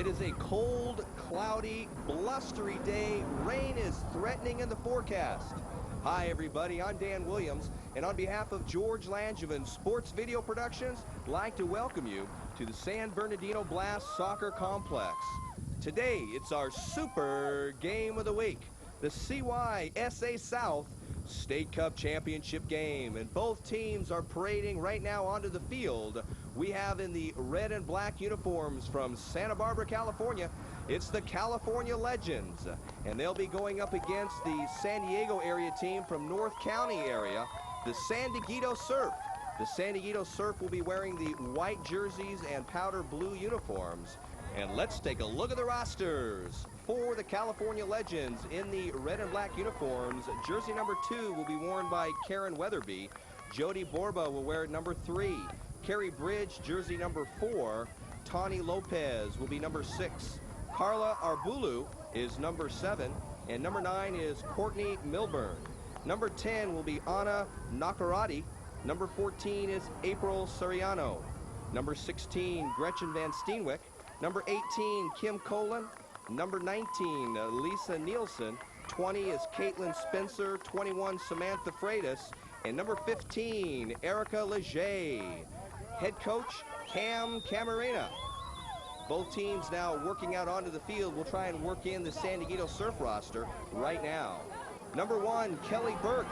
It is a cold, cloudy, blustery day. Rain is threatening in the forecast. Hi everybody, I'm Dan Williams, and on behalf of George Langevin Sports Video Productions, I'd like to welcome you to the San Bernardino Blast Soccer Complex. Today, it's our super game of the week, the CYSA South State Cup Championship game, and both teams are parading right now onto the field. We have in the red and black uniforms from Santa Barbara, California, it's the California Legends, and they'll be going up against the San Diego area team from North County area, the Dieguito Surf. The Dieguito Surf will be wearing the white jerseys and powder blue uniforms. And let's take a look at the rosters. For the California Legends in the red and black uniforms, jersey number 2 will be worn by Karen Weatherby. Jody Borba will wear number 3. Carrie Bridge, jersey number 4. Tawny Lopez will be number 6. Carla Arbulu is number 7. And number 9 is Courtney Milburn. Number 10 will be Anna Nakarati. Number 14 is April Soriano. Number 16, Gretchen Van Steenwyk. Number 18, Kim Colin. Number 19, Lisa Nielsen. 20 is Caitlin Spencer. 21, Samantha Freitas. And number 15, Erica Leger. Head coach, Cam Camarena. Both teams now working out onto the field. We'll try and work in the San Dieguito Surf roster right now. Number 1, Kelly Birch.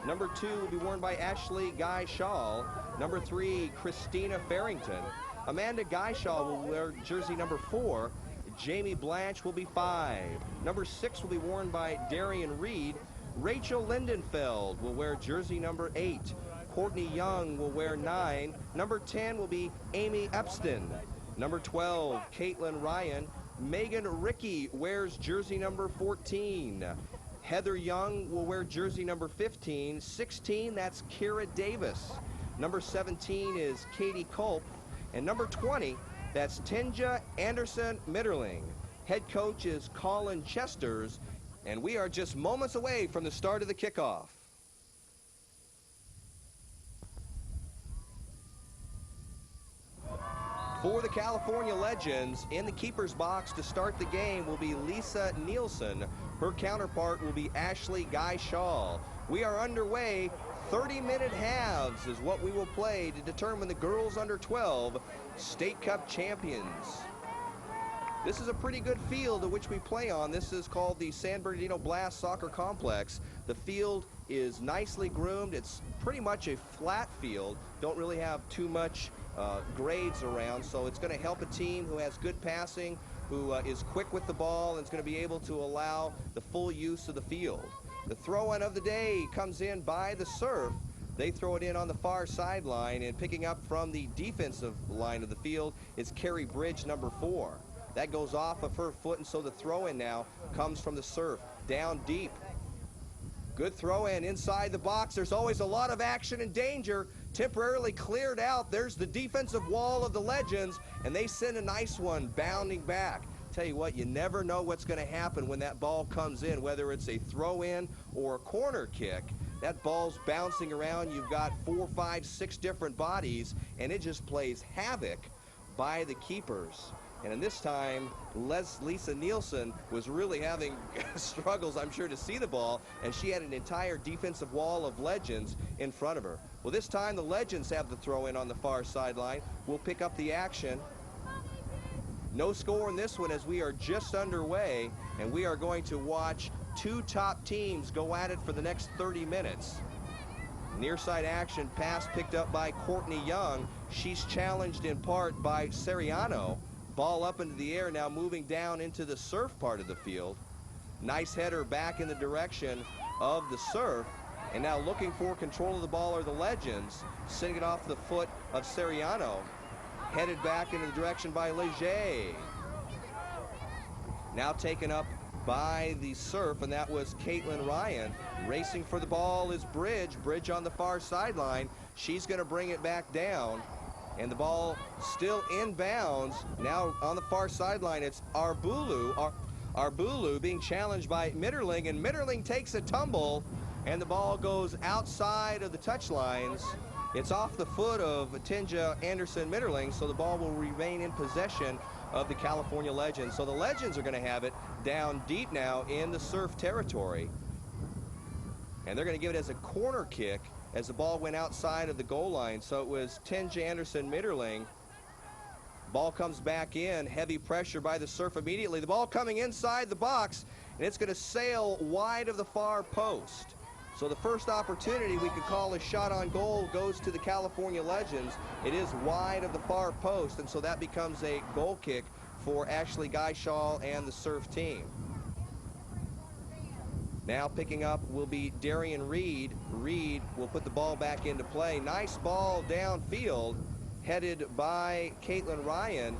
Number 2 will be worn by Ashley Guy Shaw. Number 3, Christina Farrington. Amanda Guyshaw will wear jersey number 4. Jamie Blanche will be 5. Number 6 will be worn by Darian Reed. Rachel Lindenfeld will wear jersey number 8. Courtney Young will wear 9. Number 10 will be Amy Epston. Number 12, Caitlin Ryan. Megan Rickey wears jersey number 14. Heather Young will wear jersey number 15. 16, that's Kira Davis. Number 17 is Katie Culp. And number 20, that's Tenja Anderson Mitterling. Head coach is Colin Chesters, and we are just moments away from the start of the kickoff. For the California Legends, in the keeper's box to start the game will be Lisa Nielsen. Her counterpart will be Ashley Guy Shaw. We are underway. 30-minute halves is what we will play to determine the girls under 12 State Cup champions. This is a pretty good field in which we play on. This is called the San Bernardino Blast Soccer Complex. The field is nicely groomed. It's pretty much a flat field. Don't really have too much grades around, so it's going to help a team who has good passing, who is quick with the ball, and is going to be able to allow the full use of the field. The throw-in of the day comes in by the Surf. They throw it in on the far sideline, and picking up from the defensive line of the field is Carrie Bridge, number 4. That goes off of her foot, and so the throw-in now comes from the Surf, down deep. Good throw-in inside the box. There's always a lot of action and danger. Temporarily cleared out. There's the defensive wall of the Legends, and they send a nice one bounding back. Tell you what, you never know what's going to happen when that ball comes in, whether it's a throw-in or a corner kick. That ball's bouncing around. You've got 4, 5, 6 different bodies, and it just plays havoc by the keepers. And in this time, Lisa Nielsen was really having struggles, I'm sure, to see the ball, and she had an entire defensive wall of Legends in front of her. Well, this time the Legends have the throw-in on the far sideline. We'll pick up the action. No score in this one as we are just underway, and we are going to watch 2 top teams go at it for the next 30 minutes. Near side action, pass picked up by Courtney Young. She's challenged in part by Soriano. Ball up into the air, now moving down into the Surf part of the field. Nice header back in the direction of the Surf. And now looking for control of the ball are the Legends. Sending it off the foot of Soriano. Headed back into the direction by Leger. Now taken up by the Surf, and that was Caitlin Ryan. Racing for the ball is Bridge. Bridge on the far sideline. She's going to bring it back down. And the ball still inbounds. Now on the far sideline, it's Arbulu. Arbulu being challenged by Mitterling, and Mitterling takes a tumble, and the ball goes outside of the touch lines. It's off the foot of Tinja Anderson Mitterling, so the ball will remain in possession of the California Legends. So the Legends are going to have it down deep now in the Surf territory. And they're going to give it as a corner kick as the ball went outside of the goal line. So it was Tinja Anderson Mitterling. Ball comes back in, heavy pressure by the Surf immediately. The ball coming inside the box, and it's going to sail wide of the far post. So the first opportunity we could call a shot on goal goes to the California Legends. It is wide of the far post, and so that becomes a goal kick for Ashley Geishaw and the Surf team. Now picking up will be Darian Reed. Reed will put the ball back into play. Nice ball downfield, headed by Caitlin Ryan.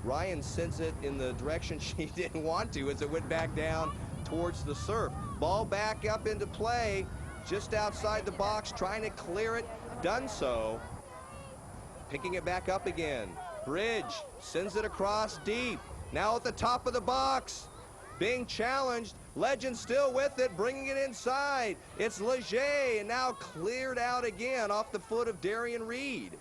Ryan sends it in the direction she didn't want to as it went back down towards the Surf. Ball back up into play, just outside the box, trying to clear it. Done so. Picking it back up again. Bridge sends it across deep. Now at the top of the box. Being challenged. Legend still with it, bringing it inside. It's Leger, and now cleared out again off the foot of Darian Reed.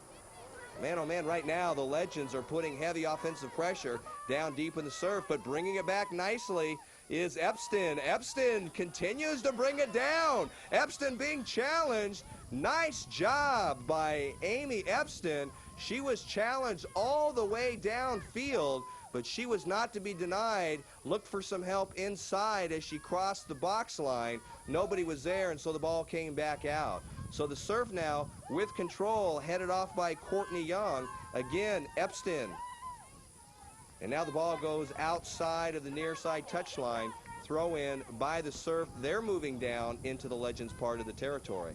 Man, oh man, right now the Legends are putting heavy offensive pressure down deep in the Surf, but bringing it back nicely is Epstein. Epstein continues to bring it down. Epstein being challenged. Nice job by Amy Epstein. She was challenged all the way downfield, but she was not to be denied. Looked for some help inside as she crossed the box line. Nobody was there, and so the ball came back out. So the Surf now with control, headed off by Courtney Young. Again, Epstein. And now the ball goes outside of the near side touchline. Throw in by the Surf. They're moving down into the Legends part of the territory.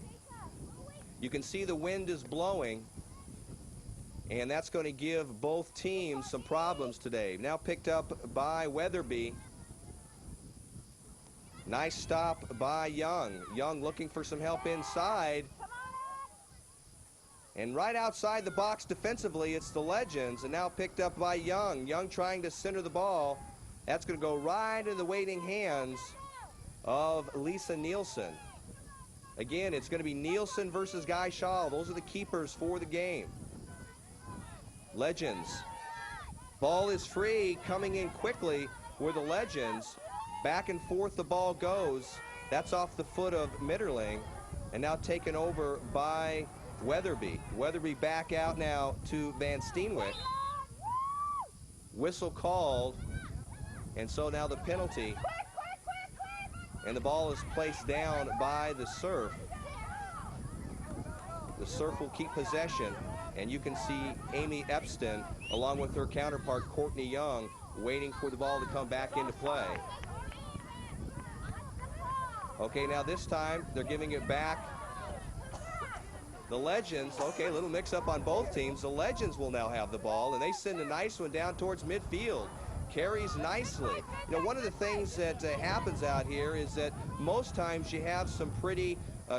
You can see the wind is blowing, and that's going to give both teams some problems today. Now picked up by Weatherby. Nice stop by Young. Young looking for some help inside. And right outside the box defensively, it's the Legends, and now picked up by Young. Young trying to center the ball. That's going to go right in the waiting hands of Lisa Nielsen. Again, it's going to be Nielsen versus Guy Shaw. Those are the keepers for the game. Legends. Ball is free, coming in quickly were the Legends. Back and forth the ball goes. That's off the foot of Mitterling, and now taken over by Weatherby. Weatherby back out now to Van Steenwyk. Whistle called, and so now the penalty. And the ball is placed down by the Surf. The Surf will keep possession, and you can see Amy Epstein along with her counterpart Courtney Young waiting for the ball to come back into play. Okay, now this time they're giving it back. The Legends, okay, a little mix-up on both teams. The Legends will now have the ball, and they send a nice one down towards midfield. Carries nicely. You know, one of the things that happens out here is that most times you have some pretty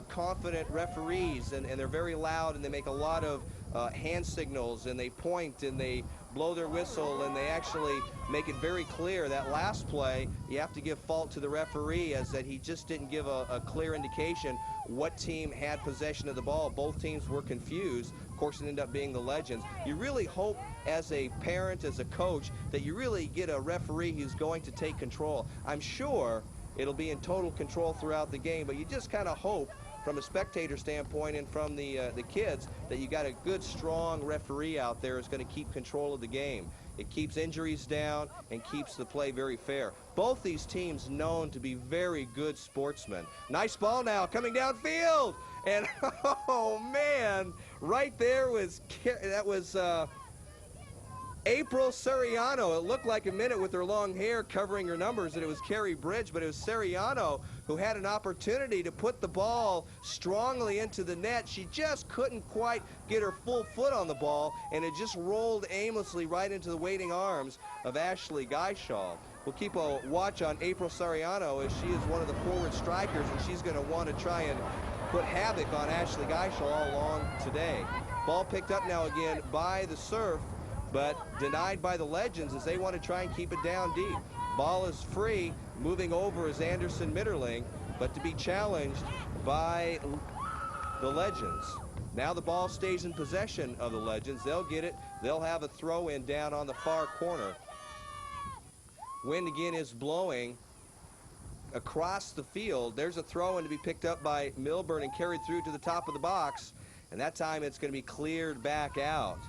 confident referees, and they're very loud, and they make a lot of hand signals, and they point, and they blow their whistle, and they actually make it very clear. That last play, you have to give fault to the referee, as that he just didn't give a clear indication what team had possession of the ball. Both teams were confused. Of course, it ended up being the Legends. You really hope as a parent, as a coach, that you really get a referee who's going to take control. I'm sure it'll be in total control throughout the game, but you just kind of hope from a spectator standpoint and from the kids that you got a good, strong referee out there who's going to keep control of the game. It keeps injuries down and keeps the play very fair. Both these teams known to be very good sportsmen. Nice ball now coming downfield, and oh man, right there was April Seriano. It looked like a minute with her long hair covering her numbers, and it was Carrie Bridge, but it was Seriano who had an opportunity to put the ball strongly into the net. She just couldn't quite get her full foot on the ball, and it just rolled aimlessly right into the waiting arms of Ashley Geishaw. We'll keep a watch on April Seriano, as she is one of the forward strikers, and she's going to want to try and put havoc on Ashley Geishaw all along today. Ball picked up now again by the Surf, but denied by the Legends as they want to try and keep it down deep. Ball is free. Moving over is Anderson Mitterling, but to be challenged by the Legends. Now the ball stays in possession of the Legends. They'll get it. They'll have a throw-in down on the far corner. Wind again is blowing across the field. There's a throw-in to be picked up by Milburn and carried through to the top of the box. And that time it's going to be cleared back out.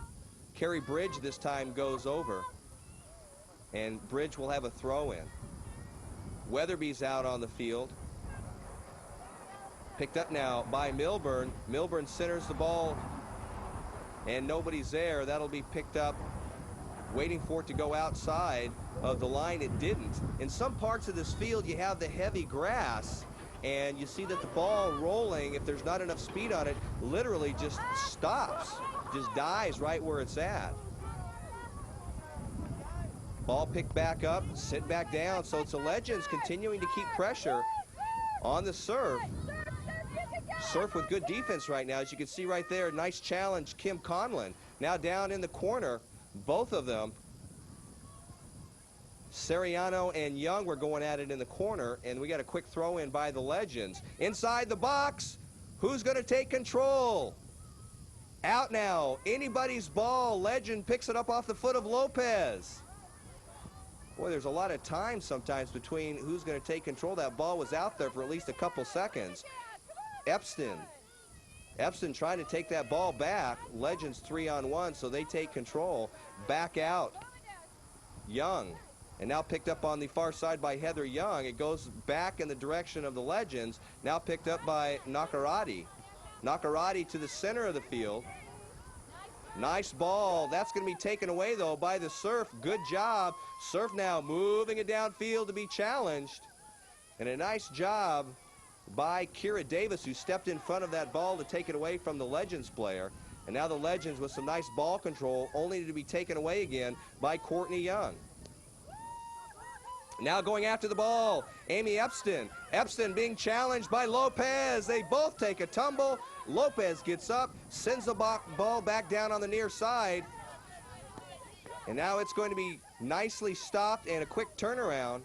Kerry Bridge this time goes over. And Bridge will have a throw-in. Weatherby's out on the field. Picked up now by Milburn. Milburn centers the ball, and nobody's there. That'll be picked up, waiting for it to go outside of the line. It didn't. In some parts of this field, you have the heavy grass, and you see that the ball rolling, if there's not enough speed on it, literally just stops, just dies right where it's at. Ball picked back up, sent back down, so it's the Legends continuing to keep pressure on the Surf. Surf with good defense right now. As you can see right there, nice challenge, Kim Conlon. Now down in the corner, both of them. Seriano and Young were going at it in the corner, and we got a quick throw in by the Legends. Inside the box, who's going to take control? Out now, anybody's ball. Legend picks it up off the foot of Lopez. Boy, there's a lot of time sometimes between who's going to take control. That ball was out there for at least a couple seconds. Epstein trying to take that ball back. Legends 3-on-1, so they take control. Back out. Young. And now picked up on the far side by Heather Young. It goes back in the direction of the Legends. Now picked up by Nakarati. Nakarati to the center of the field. Nice ball. That's going to be taken away, though, by the Surf. Good job. Surf now moving it downfield to be challenged. And a nice job by Kira Davis, who stepped in front of that ball to take it away from the Legends player. And now the Legends with some nice ball control, only to be taken away again by Courtney Young. Now going after the ball, Amy Epstein. Epstein being challenged by Lopez. They both take a tumble. Lopez gets up, sends the ball back down on the near side. And now it's going to be nicely stopped and a quick turnaround.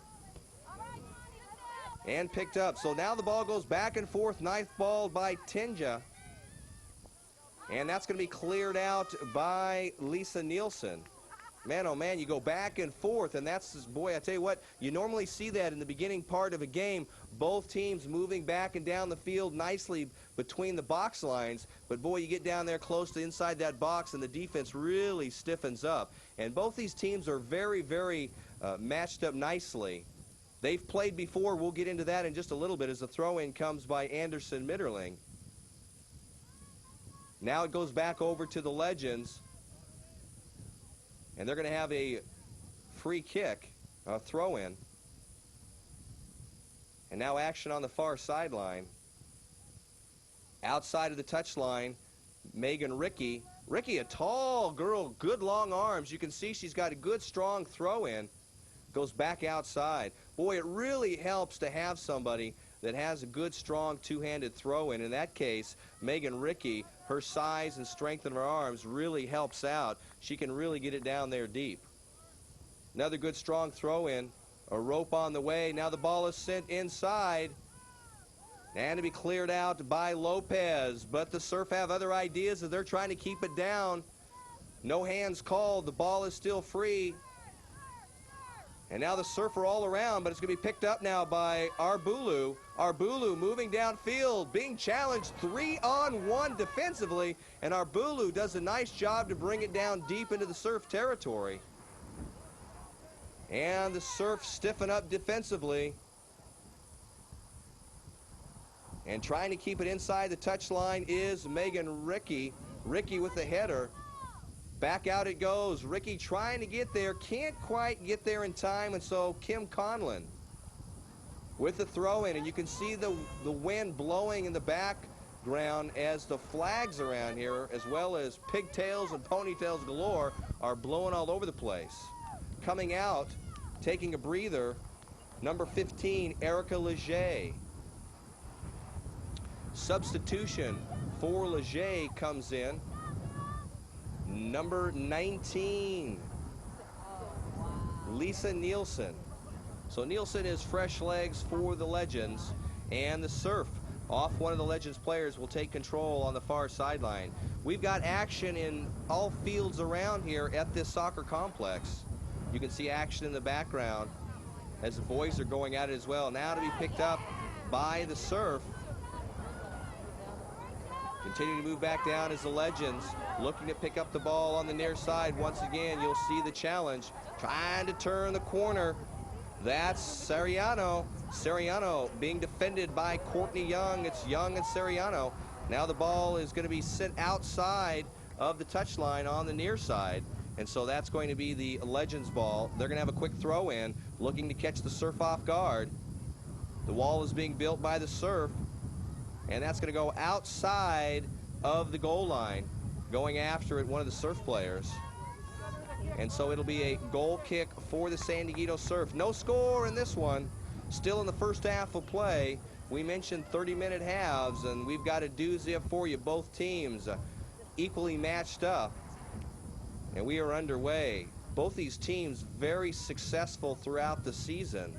And picked up. So now the ball goes back and forth. Ninth ball by Tinja. And that's going to be cleared out by Lisa Nielsen. Man, oh man, you go back and forth, and that's, boy, I tell you what, you normally see that in the beginning part of a game, both teams moving back and down the field nicely between the box lines, but boy, you get down there close to inside that box, and the defense really stiffens up. And both these teams are very, very matched up nicely. They've played before. We'll get into that in just a little bit as the throw-in comes by Anderson Mitterling. Now it goes back over to the Legends. And they're going to have a free kick, a throw-in. And now action on the far sideline. Outside of the touchline, Megan Rickey. Rickey, a tall girl, good long arms. You can see she's got a good, strong throw-in. Goes back outside. Boy, it really helps to have somebody that has a good, strong, two-handed throw-in. In that case, Megan Rickey, her size and strength in her arms really helps out. She can really get it down there deep. Another good, strong throw-in. A rope on the way. Now the ball is sent inside. And to be cleared out by Lopez. But the Surf have other ideas as they're trying to keep it down. No hands called. The ball is still free. And now the Surf are all around, but it's going to be picked up now by Arbulu. Arbulu moving downfield, being challenged 3-on-1 defensively, and Arbulu does a nice job to bring it down deep into the Surf territory. And the Surf stiffen up defensively. And trying to keep it inside the touchline is Megan Rickey. Rickey with the header. Back out it goes. Rickey trying to get there. Can't quite get there in time, and so Kim Conlon with the throw-in. And you can see the wind blowing in the background as the flags around here, as well as pigtails and ponytails galore, are blowing all over the place. Coming out, taking a breather, number 15, Erica Leger. Substitution for Leger comes in. Number 19, Lisa Nielsen. So Nielsen is fresh legs for the Legends. And the Surf off one of the Legends players will take control on the far sideline. We've got action in all fields around here at this soccer complex. You can see action in the background as the boys are going at it as well. Now to be picked up by the Surf. Continuing to move back down as the Legends looking to pick up the ball on the near side. Once again, you'll see the challenge. Trying to turn the corner. That's Sariano. Sariano being defended by Courtney Young. It's Young and Sariano. Now the ball is going to be sent outside of the touchline on the near side. And so that's going to be the Legends ball. They're going to have a quick throw in, looking to catch the Surf off guard. The wall is being built by the Surf. And that's going to go outside of the goal line. Going after it, one of the Surf players. And so it'll be a goal kick for the San Dieguito Surf. No score in this one. Still in the first half of play. We mentioned 30-minute halves, and we've got a doozy up for you. Both teams equally matched up. And we are underway. Both these teams very successful throughout the season.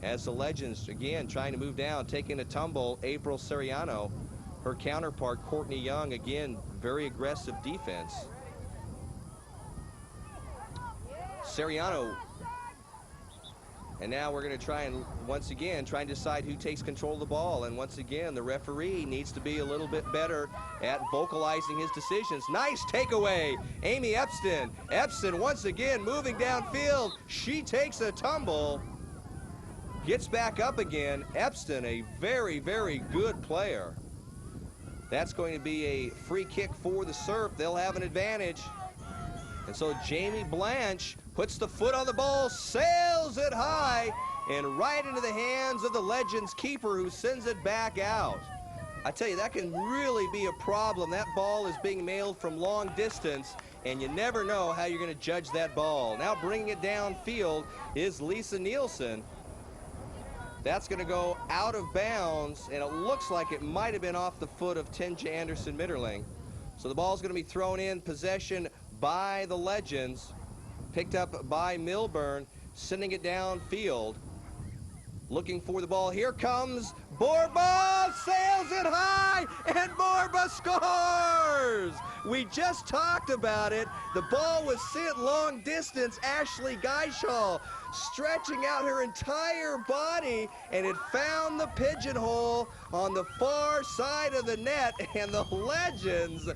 As the Legends, again, trying to move down, taking a tumble, April Sariano. Her counterpart, Courtney Young, again, very aggressive defense. Sariano. And now we're going to try and, once again, try and decide who takes control of the ball. And once again, the referee needs to be a little bit better at vocalizing his decisions. Nice takeaway, Amy Epstein. Epstein, once again, moving downfield. She takes a tumble. Gets back up again. Epstein, a very, very good player. That's going to be a free kick for the Surf. They'll have an advantage. And so Jamie Blanche puts the foot on the ball, sails it high, and right into the hands of the Legends keeper, who sends it back out. I tell you, that can really be a problem. That ball is being mailed from long distance, and you never know how you're going to judge that ball. Now bringing it downfield is Lisa Nielsen. That's going to go out of bounds, and it looks like it might have been off the foot of Tenja Anderson-Mitterling. So the ball's going to be thrown in, possession by the Legends, picked up by Milburn, sending it downfield, looking for the ball. Here comes Borba, sails it high, and Borba scores! We just talked about it. The ball was sent long distance. Ashley Geishall stretching out her entire body, and it found the pigeonhole on the far side of the net, and the Legends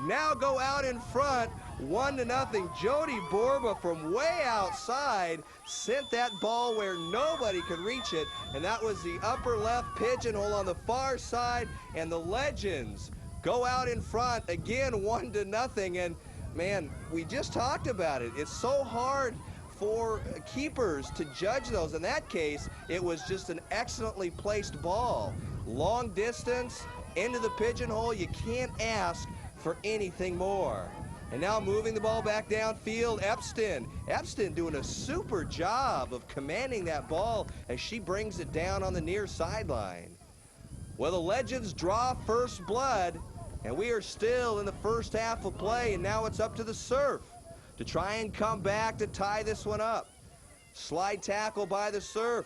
now go out in front, 1-0. Jody Borba from way outside sent that ball where nobody could reach it, and that was the upper left pigeonhole on the far side, and the Legends go out in front again, 1-0. And man, we just talked about it. It's so hard for keepers to judge those. In that case, it was just an excellently placed ball. Long distance, into the pigeonhole. You can't ask for anything more. And now moving the ball back downfield, Epstein. Epstein doing a super job of commanding that ball as she brings it down on the near sideline. Well, the Legends draw first blood, and we are still in the first half of play, and now it's up to the Surf to try and come back to tie this one up. Slide tackle by the Surf.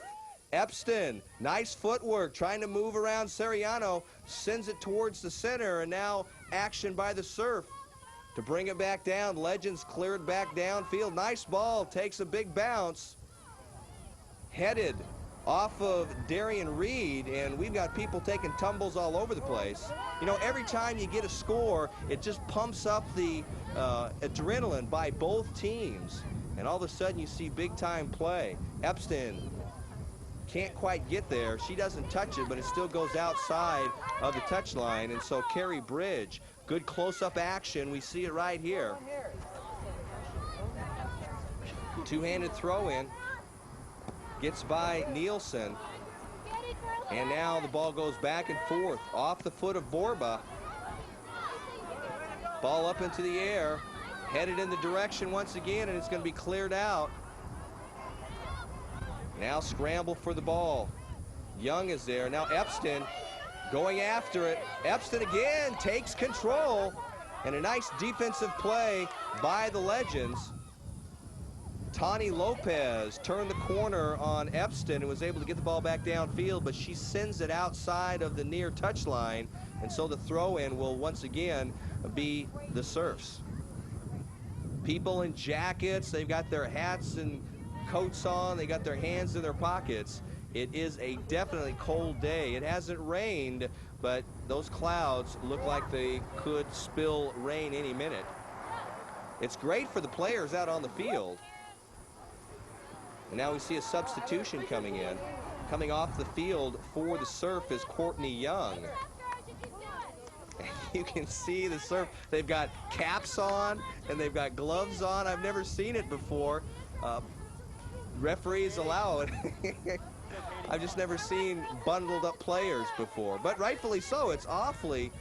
Epstein, nice footwork, trying to move around Sariano, sends it towards the center, and now action by the Surf to bring it back down. Legends cleared back downfield. Nice ball, takes a big bounce. Headed off of Darian Reed, and we've got people taking tumbles all over the place. You know, every time you get a score, it just pumps up the adrenaline by both teams, and all of a sudden you see big-time play. Epstein can't quite get there. She doesn't touch it, but it still goes outside of the touchline, and so Carrie Bridge, good close-up action. We see it right here. Two-handed throw-in. Gets by Nielsen. And now the ball goes back and forth off the foot of Borba. Ball up into the air. Headed in the direction once again, and it's going to be cleared out. Now scramble for the ball. Young is there. Now Epstein going after it. Epstein again takes control. And a nice defensive play by the Legends. Tani Lopez turned the corner on Epstein and was able to get the ball back downfield, but she sends it outside of the near touchline, and so the throw-in will once again be the Surfs. People in jackets, they've got their hats and coats on, they got their hands in their pockets. It is a definitely cold day. It hasn't rained, but those clouds look like they could spill rain any minute. It's great for the players out on the field. And now we see a substitution coming in. Coming off the field for the Surf is Courtney Young. And you can see the Surf, they've got caps on and they've got gloves on. I've never seen it before. Referees allow it. I've just never seen bundled up players before, but rightfully so. It's awfully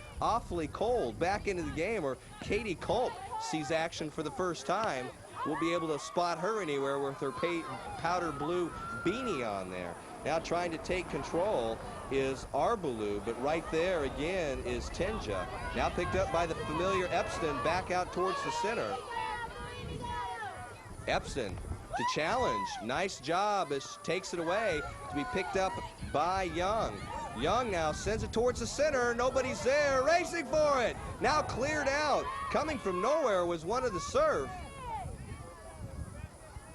cold. Back into the game where Katie Culp sees action for the first time. We'll be able to spot her anywhere with her powder blue beanie on there. Now trying to take control is Arbalou, but right there again is Tenja. Now picked up by the familiar Epstein, back out towards the center. Epstein to challenge. Nice job as she takes it away to be picked up by Young. Young now sends it towards the center. Nobody's there. Racing for it. Now cleared out. Coming from nowhere was one of the Surf.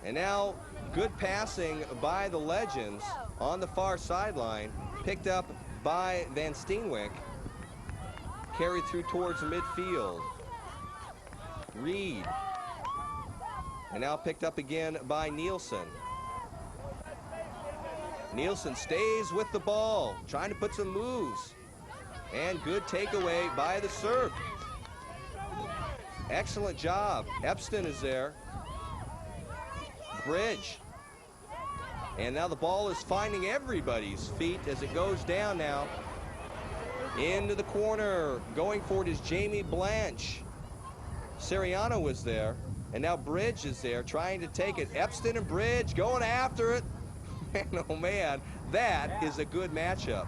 And now good passing by the Legends on the far sideline. Picked up by Van Steenwyk. Carried through towards the midfield. Reed. And now picked up again by Nielsen. Nielsen stays with the ball, trying to put some moves. And good takeaway by the Surf. Excellent job. Epstein is there. Bridge. And now the ball is finding everybody's feet as it goes down now. Into the corner. Going for it is Jamie Blanche. Siriano was there. And now Bridge is there trying to take it. Epstein and Bridge going after it. And oh man, that is a good matchup.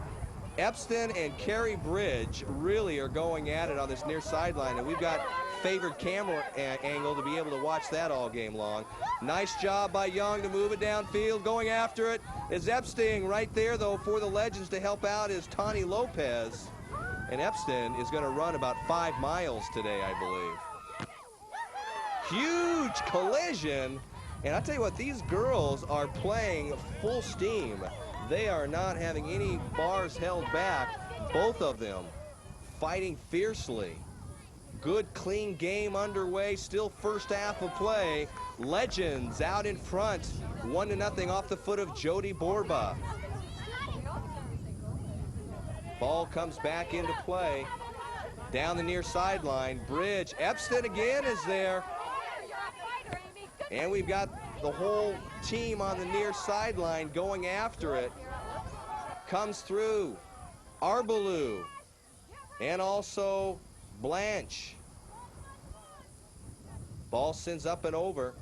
Epstein and Carrie Bridge really are going at it on this near sideline, and we've got favored camera angle to be able to watch that all game long. Nice job by Young to move it downfield. Going after it is Epstein. Right there though for the Legends to help out is Tani Lopez. And Epstein is going to run about 5 miles today, I believe. Huge collision. And I'll tell you what, these girls are playing full steam. They are not having any bars held back. Both of them fighting fiercely. Good, clean game underway. Still first half of play. Legends out in front. 1-0 off the foot of Jody Borba. Ball comes back into play. Down the near sideline. Bridge. Epstein again is there. And we've got the whole team on the near sideline going after it. Comes through Arbalou and also Blanche. Ball sends up and over.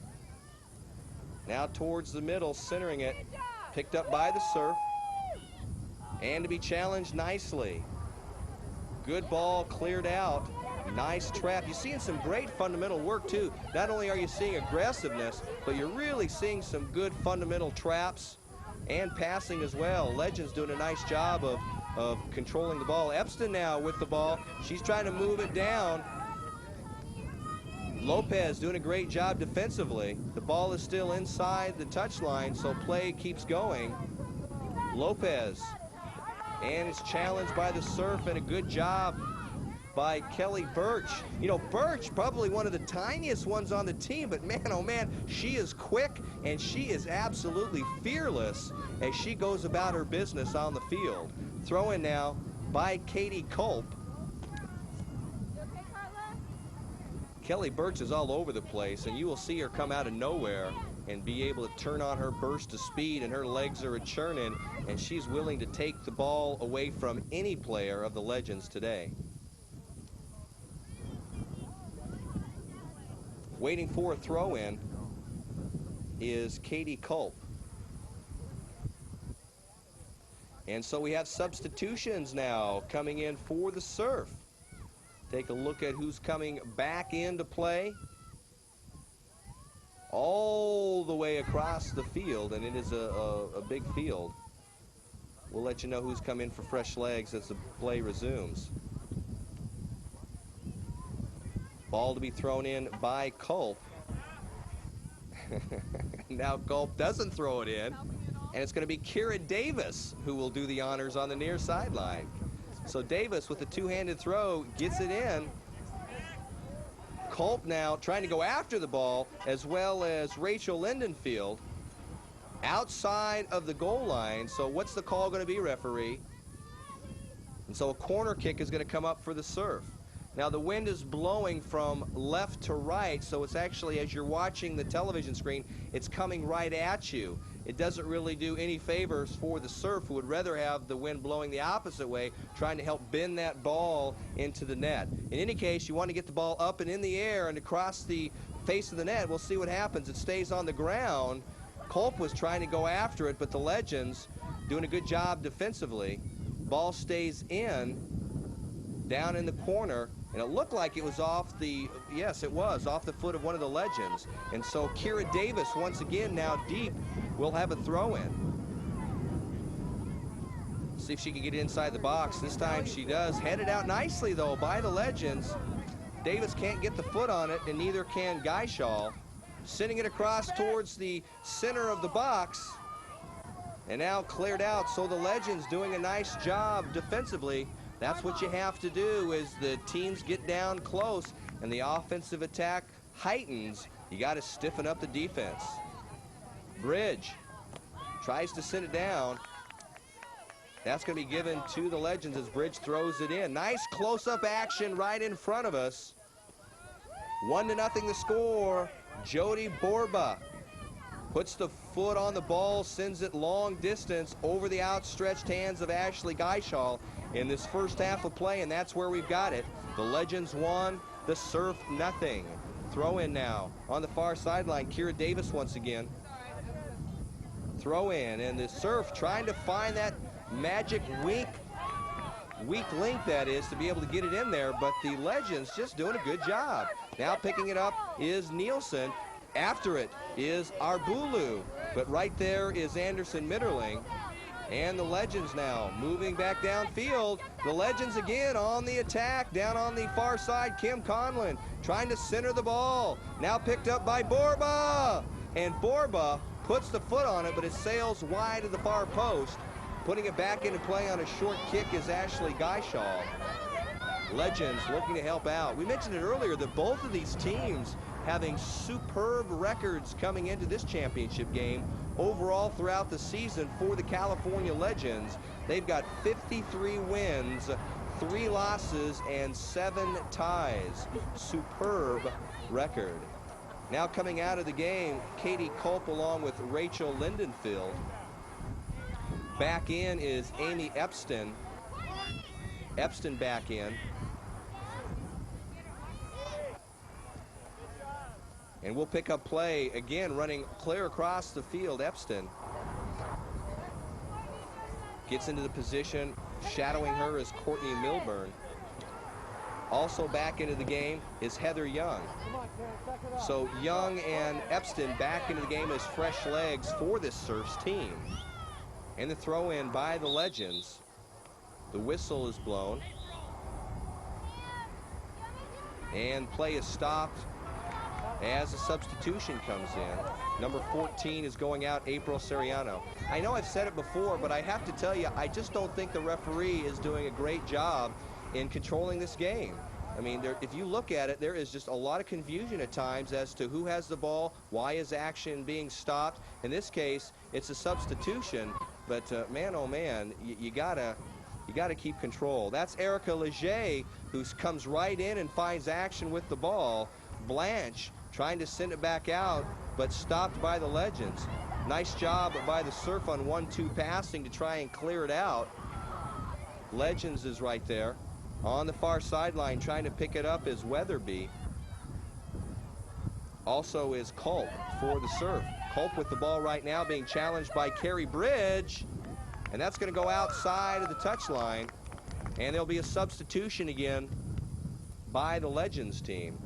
Now towards the middle, centering it. Picked up by the Surf. And to be challenged nicely. Good ball cleared out. Nice trap. You're seeing some great fundamental work too. Not only are you seeing aggressiveness, but you're really seeing some good fundamental traps and passing as well. Legends doing a nice job of controlling the ball. Epstein now with the ball. She's trying to move it down. Lopez doing a great job defensively. The ball is still inside the touchline, so play keeps going. Lopez. And it's challenged by the Surf, and a good job by Kelly Birch. You know, Birch, probably one of the tiniest ones on the team, but man, oh man, she is quick and she is absolutely fearless as she goes about her business on the field. Throw in now by Katie Culp. Kelly Birch is all over the place, and you will see her come out of nowhere and be able to turn on her burst of speed, and her legs are a-churning, and she's willing to take the ball away from any player of the Legends today. Waiting for a throw-in is Katie Culp. And so we have substitutions now coming in for the Surf. Take a look at who's coming back into play. all the way across the field, and it is a big field. We'll let you know who's come in for fresh legs as the play resumes. Ball to be thrown in by Culp. Now Culp doesn't throw it in, and it's going to be Kira Davis who will do the honors on the near sideline. So Davis with a two-handed throw gets it in. Culp now trying to go after the ball, as well as Rachel Lindenfield outside of the goal line. So what's the call going to be, referee? And so a corner kick is going to come up for the Surf. Now the wind is blowing from left to right, so it's actually, as you're watching the television screen, it's coming right at you. It doesn't really do any favors for the Surf, who would rather have the wind blowing the opposite way, trying to help bend that ball into the net. In any case, you want to get the ball up and in the air and across the face of the net. We'll see what happens. It stays on the ground. Culp was trying to go after it, but the Legends doing a good job defensively. Ball stays in, down in the corner, and it looked like it was off the, yes, it was, off the foot of one of the Legends. And so Kira Davis, once again, now deep, will have a throw-in. See if she can get inside the box. This time she does. Headed out nicely, though, by the Legends. Davis can't get the foot on it, and neither can Geishaw. Sending it across towards the center of the box. And now cleared out, so the Legends doing a nice job defensively. That's what you have to do as the teams get down close and the offensive attack heightens. You got to stiffen up the defense. Bridge tries to send it down. That's going to be given to the Legends as Bridge throws it in. Nice close-up action right in front of us. 1-0 the score. Jody Borba puts the foot on the ball, sends it long distance over the outstretched hands of Ashley Geishaw in this first half of play, and that's where we've got it. The Legends 1, the Surf nothing. Throw in now on the far sideline. Kira Davis once again. Throw in, and the Surf trying to find that magic weak link, that is, to be able to get it in there, but the Legends just doing a good job. Now picking it up is Nielsen. After it is Arbulu, but right there is Anderson Mitterling. And the Legends now moving back downfield. The Legends again on the attack down on the far side. Kim Conlon trying to center the ball. Now picked up by Borba. And Borba puts the foot on it, but it sails wide of the far post. Putting it back into play on a short kick is Ashley Geishaw. Legends looking to help out. We mentioned it earlier that both of these teams having superb records coming into this championship game. Overall throughout the season for the California Legends, they've got 53 wins, 3 losses, and 7 ties. Superb record. Now coming out of the game, Katie Culp along with Rachel Lindenfield. Back in is Amy Epstein. Epstein back in. And we'll pick up play again, running clear across the field. Epstein gets into the position. Shadowing her is Courtney Milburn. Also back into the game is Heather Young. So Young and Epstein back into the game as fresh legs for this Surfs team. And the throw in by the Legends. The whistle is blown. And play is stopped as a substitution comes in. Number 14 is going out, April Seriano. I know I've said it before, but I have to tell you, I just don't think the referee is doing a great job in controlling this game. I mean, if you look at it, there is just a lot of confusion at times as to who has the ball, why is action being stopped. In this case, it's a substitution, but man, oh man, you gotta keep control. That's Erica Leger, who comes right in and finds action with the ball. Blanche trying to send it back out, but stopped by the Legends. Nice job by the Surf on 1-2 passing to try and clear it out. Legends is right there. On the far sideline trying to pick it up is Weatherby. Also is Culp for the Surf. Culp with the ball right now being challenged by Carrie Bridge. And that's going to go outside of the touchline. And there'll be a substitution again by the Legends team.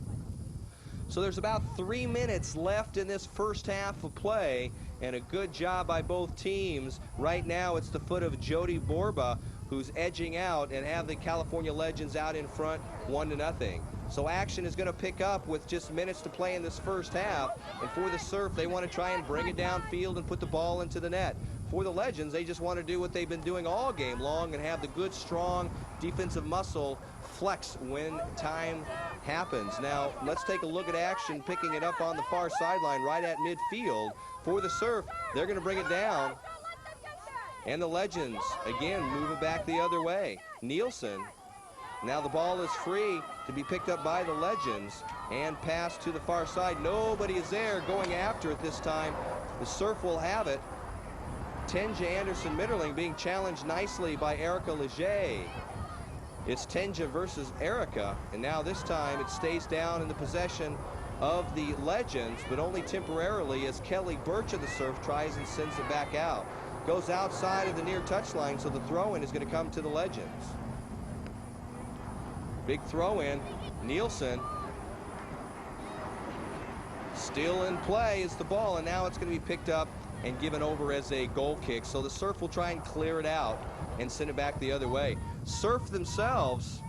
So there's about 3 minutes left in this first half of play, and a good job by both teams. Right now it's the foot of Jody Borba who's edging out and have the California Legends out in front 1-0. So action is going to pick up with just minutes to play in this first half. And for the Surf, they want to try and bring it downfield and put the ball into the net. For the Legends, they just want to do what they've been doing all game long and have the good, strong defensive muscle flex when time happens. Now, let's take a look at action, picking it up on the far sideline right at midfield. For the Surf, they're going to bring it down. And the Legends, again, moving back the other way. Nielsen. Now the ball is free to be picked up by the Legends and passed to the far side. Nobody is there going after it this time. The Surf will have it. Tenja Anderson-Mitterling being challenged nicely by Erica Leger. It's Tenja versus Erica, and now this time it stays down in the possession of the Legends, but only temporarily as Kelly Birch of the Surf tries and sends it back out. Goes outside of the near touchline, so the throw-in is going to come to the Legends. Big throw-in, Nielsen. Still in play is the ball, and now it's going to be picked up and given over as a goal kick. So the Surf will try and clear it out and send it back the other way. Surf themselves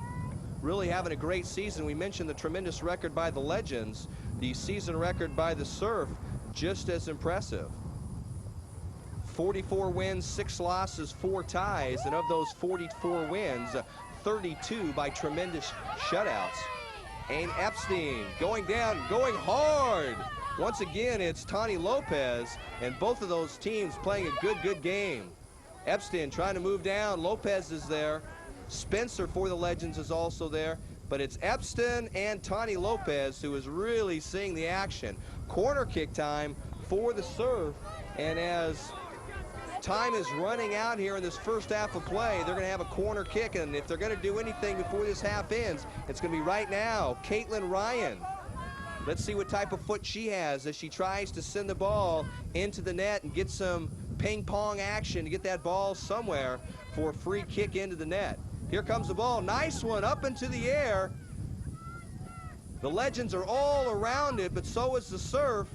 really having a great season. We mentioned the tremendous record by the Legends. The season record by the Surf just as impressive. 44 wins, 6 losses, 4 ties, and of those 44 wins, 32 by tremendous shutouts. Ain Epstein going down, going hard. Once again, it's Tani Lopez, and both of those teams playing a good game. Epstein trying to move down. Lopez is there. Spencer for the Legends is also there, but it's Epstein and Tani Lopez who is really seeing the action. Corner kick time for the Surf, and as time is running out here in this first half of play, they're going to have a corner kick, and if they're going to do anything before this half ends, it's going to be right now. Caitlin Ryan. Let's see what type of foot she has as she tries to send the ball into the net and get some ping pong action to get that ball somewhere for a free kick into the net. Here comes the ball. Nice one up into the air. The Legends are all around it, but so is the Surf.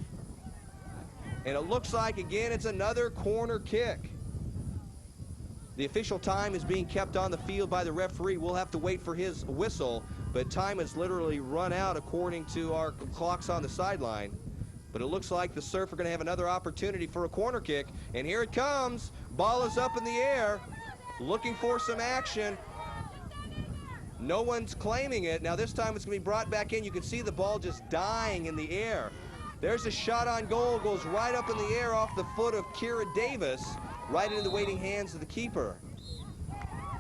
And it looks like, again, it's another corner kick. The official time is being kept on the field by the referee. We'll have to wait for his whistle, but time has literally run out according to our clocks on the sideline. But it looks like the Surf are going to have another opportunity for a corner kick, and here it comes. Ball is up in the air, looking for some action. No one's claiming it. Now this time it's going to be brought back in. You can see the ball just dying in the air. There's a shot on goal, goes right up in the air off the foot of Kira Davis, right into the waiting hands of the keeper.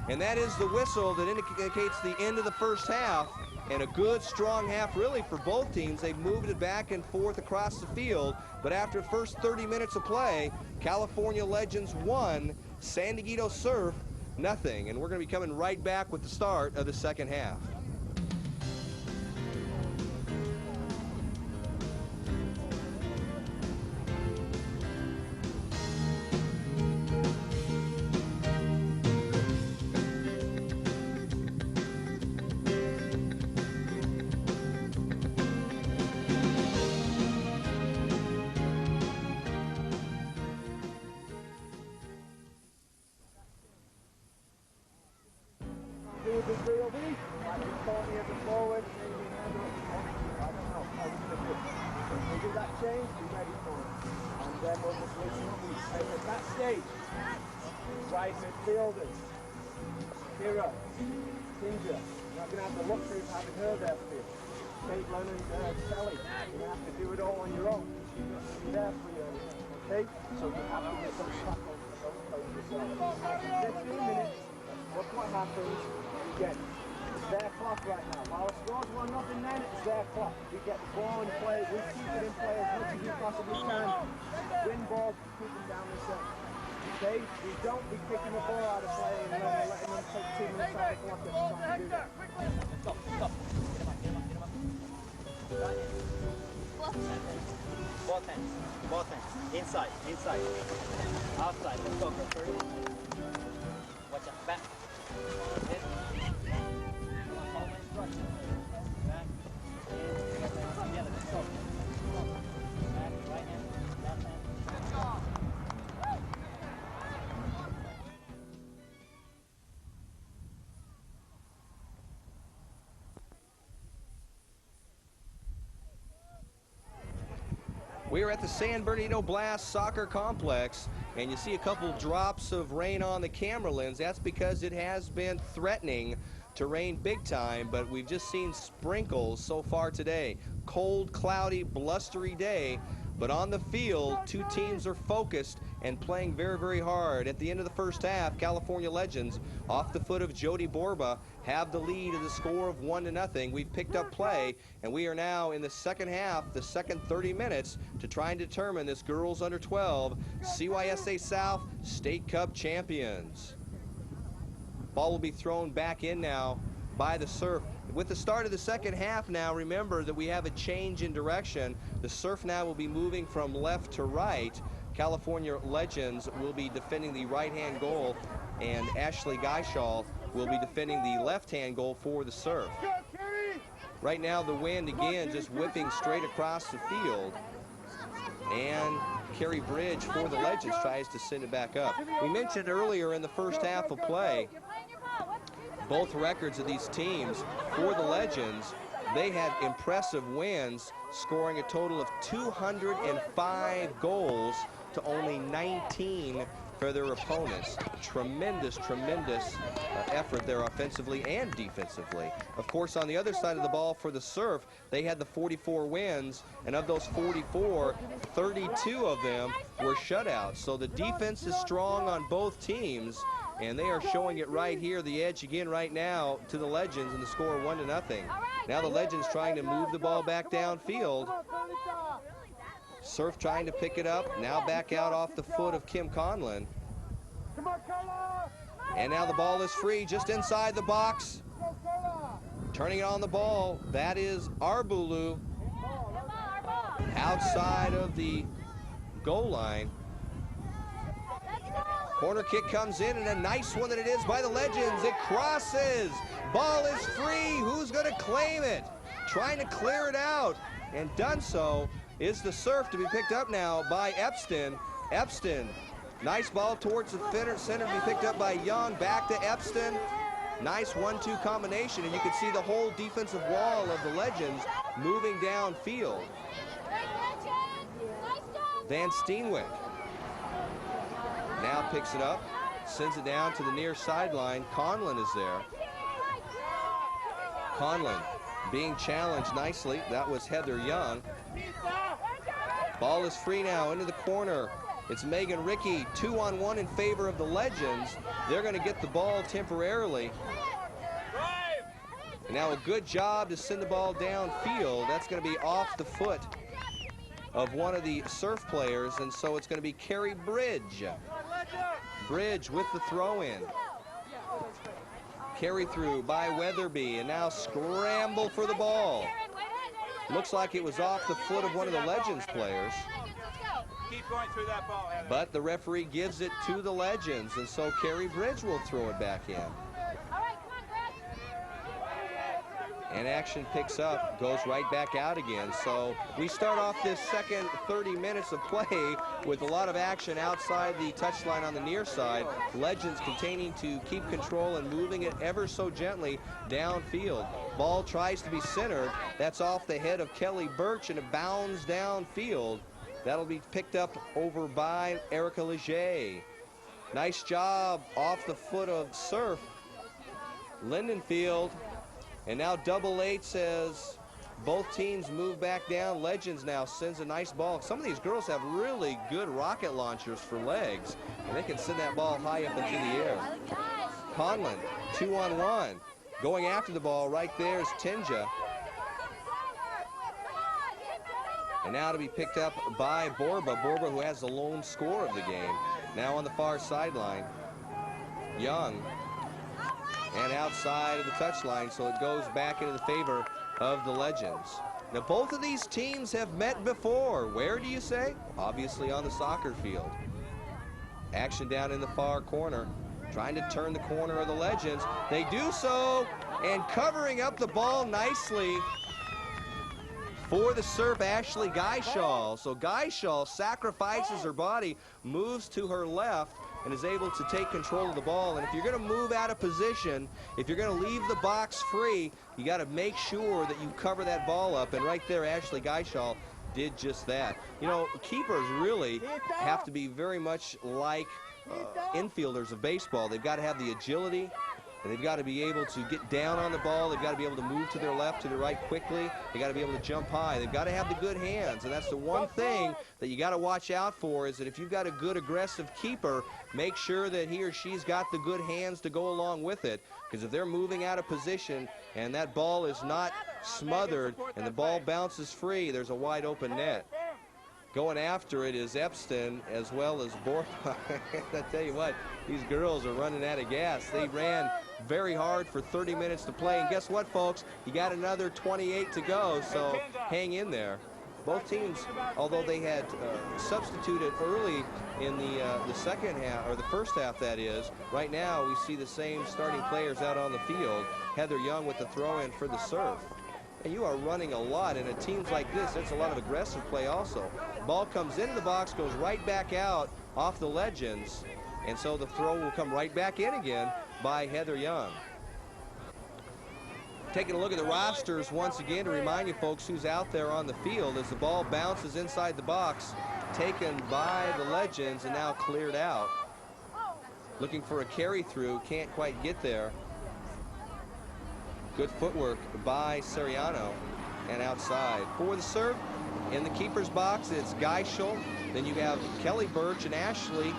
And that is the whistle that indicates the end of the first half, and a good, strong half really for both teams. They've moved it back and forth across the field, but after the first 30 minutes of play, California Legends 1, San Dieguito Surf nothing. And we're going to be coming right back with the start of the second half. Right midfielders. Kira, Tinja, you're not going to have the luxury of having her there for you. Caitlin and Kelly, you're going to have to do it all on your own. She's not going to be there for you, okay? So you have to get some tackles for those players yourself. 15 minutes, look what happens. Again, it's their clock right now. While the score's 1-0 then, it's their clock. We get the ball in play, we keep it in play as much as we possibly can. Win balls, keep them down the center. Okay, we don't be kicking the ball out of play and then letting them take 2 minutes out of the clock every time we do that. Stop, stop. Both hands. Inside. Outside. Let's go, first. Watch out. Back. Hit. Follow my instructions. Back. Together. Let's go. We're at the San Bernardino Blast Soccer Complex, and you see a couple drops of rain on the camera lens. That's because it has been threatening to rain big time, but we've just seen sprinkles so far today. Cold, cloudy, blustery day, but on the field, two teams are focused and playing very, very hard. At the end of the first half, California Legends, off the foot of Jody Borba, have the lead of the score of 1-0. We've picked up play, and we are now in the second half, the second 30 minutes, to try and determine this girls under 12 CYSA South State Cup champions. Ball will be thrown back in now by the Surf. With the start of the second half now, remember that we have a change in direction. The Surf now will be moving from left to right. California Legends will be defending the right-hand goal, and Ashley Geishaw will be defending the left-hand goal for the Surf. Right now, the wind again just whipping straight across the field, and Carrie Bridge for the Legends tries to send it back up. We mentioned earlier in the first half of play, both records of these teams for the Legends, they had impressive wins, scoring a total of 205 goals to only 19 for their opponents. Tremendous, tremendous effort there offensively and defensively. Of course, on the other side of the ball for the Surf, they had the 44 wins, and of those 44, 32 of them were shutouts. So the defense is strong on both teams, and they are showing it right here, the edge again right now to the Legends, and the score 1-0. Now the Legends trying to move the ball back downfield. Surf trying to pick it up, now back out off the foot of Kim Conlon. And now the ball is free just inside the box. Turning it on the ball, that is Arbulu outside of the goal line. Corner kick comes in, and a nice one that it is by the Legends. It crosses. Ball is free. Who's going to claim it? Trying to clear it out, and done so is the Surf, to be picked up now by Epstein. Epstein, nice ball towards the center to be picked up by Young. Back to Epstein. Nice 1-2 combination, and you can see the whole defensive wall of the Legends moving downfield. Van Steenwyk now picks it up, sends it down to the near sideline. Conlon is there. Conlon being challenged nicely. That was Heather Young. Ball is free now into the corner. It's Megan Rickey, 2-on-1 in favor of the Legends. They're going to get the ball temporarily. And now a good job to send the ball downfield. That's going to be off the foot of one of the Surf players, and so it's going to be Carrie Bridge. Bridge with the throw-in. Carry through by Weatherby, and now scramble for the ball. Looks like it was off the foot of one of the Legends players. Keep going through that ball, Heather. But the referee gives it to the Legends, and so Carrie Bridge will throw it back in. And action picks up, goes right back out again. So we start off this second 30 minutes of play with a lot of action outside the touchline on the near side. Legends continuing to keep control and moving it ever so gently downfield. Ball tries to be centered. That's off the head of Kelly Birch, and it bounds downfield. That'll be picked up over by Erica Leger. Nice job off the foot of Surf. Lindenfield. And now double eights as both teams move back down. Legends now sends a nice ball. Some of these girls have really good rocket launchers for legs, and they can send that ball high up into the air. Conlon, 2-on-1. Going after the ball right there is Tinja. And now to be picked up by Borba. Borba, who has the lone score of the game. Now on the far sideline, Young. And outside of the touchline, so it goes back into the favor of the Legends. Now, both of these teams have met before. Where do you say? Obviously on the soccer field. Action down in the far corner, trying to turn the corner of the Legends. They do so, and covering up the ball nicely for the Surf, Ashley Geishaw. So Geishaw sacrifices her body, moves to her left, and is able to take control of the ball. And if you're going to move out of position, if you're going to leave the box free, you got to make sure that you cover that ball up. And right there, Ashley Geishaw did just that. You know, keepers really have to be very much like infielders of baseball. They've got to have the agility, and they've got to be able to get down on the ball. They've got to be able to move to their left, to the right quickly. They've got to be able to jump high. They've got to have the good hands, and that's the one thing that you got to watch out for, is that if you've got a good aggressive keeper, make sure that he or she's got the good hands to go along with it, because if they're moving out of position and that ball is not smothered and the ball bounces free, there's a wide open net. Going after it is Epstein as well as Borpa. I tell you what, these girls are running out of gas. They ran very hard for 30 minutes to play, and guess what, folks? You got another 28 to go, so hang in there. Both teams, although they had substituted early in the second half, or the first half that is, right now we see the same starting players out on the field. Heather Young with the throw-in for the serve. And you are running a lot, and at teams like this, it's a lot of aggressive play also. Ball comes into the box, goes right back out off the Legends, and so the throw will come right back in again by Heather Young. Taking a look at the rosters once again to remind you folks who's out there on the field as the ball bounces inside the box, taken by the Legends and now cleared out. Looking for a carry through, can't quite get there. Good footwork by Seriano, and outside. For the serve, in the keeper's box, it's Geishel. Then you have Kelly Birch and Ashley.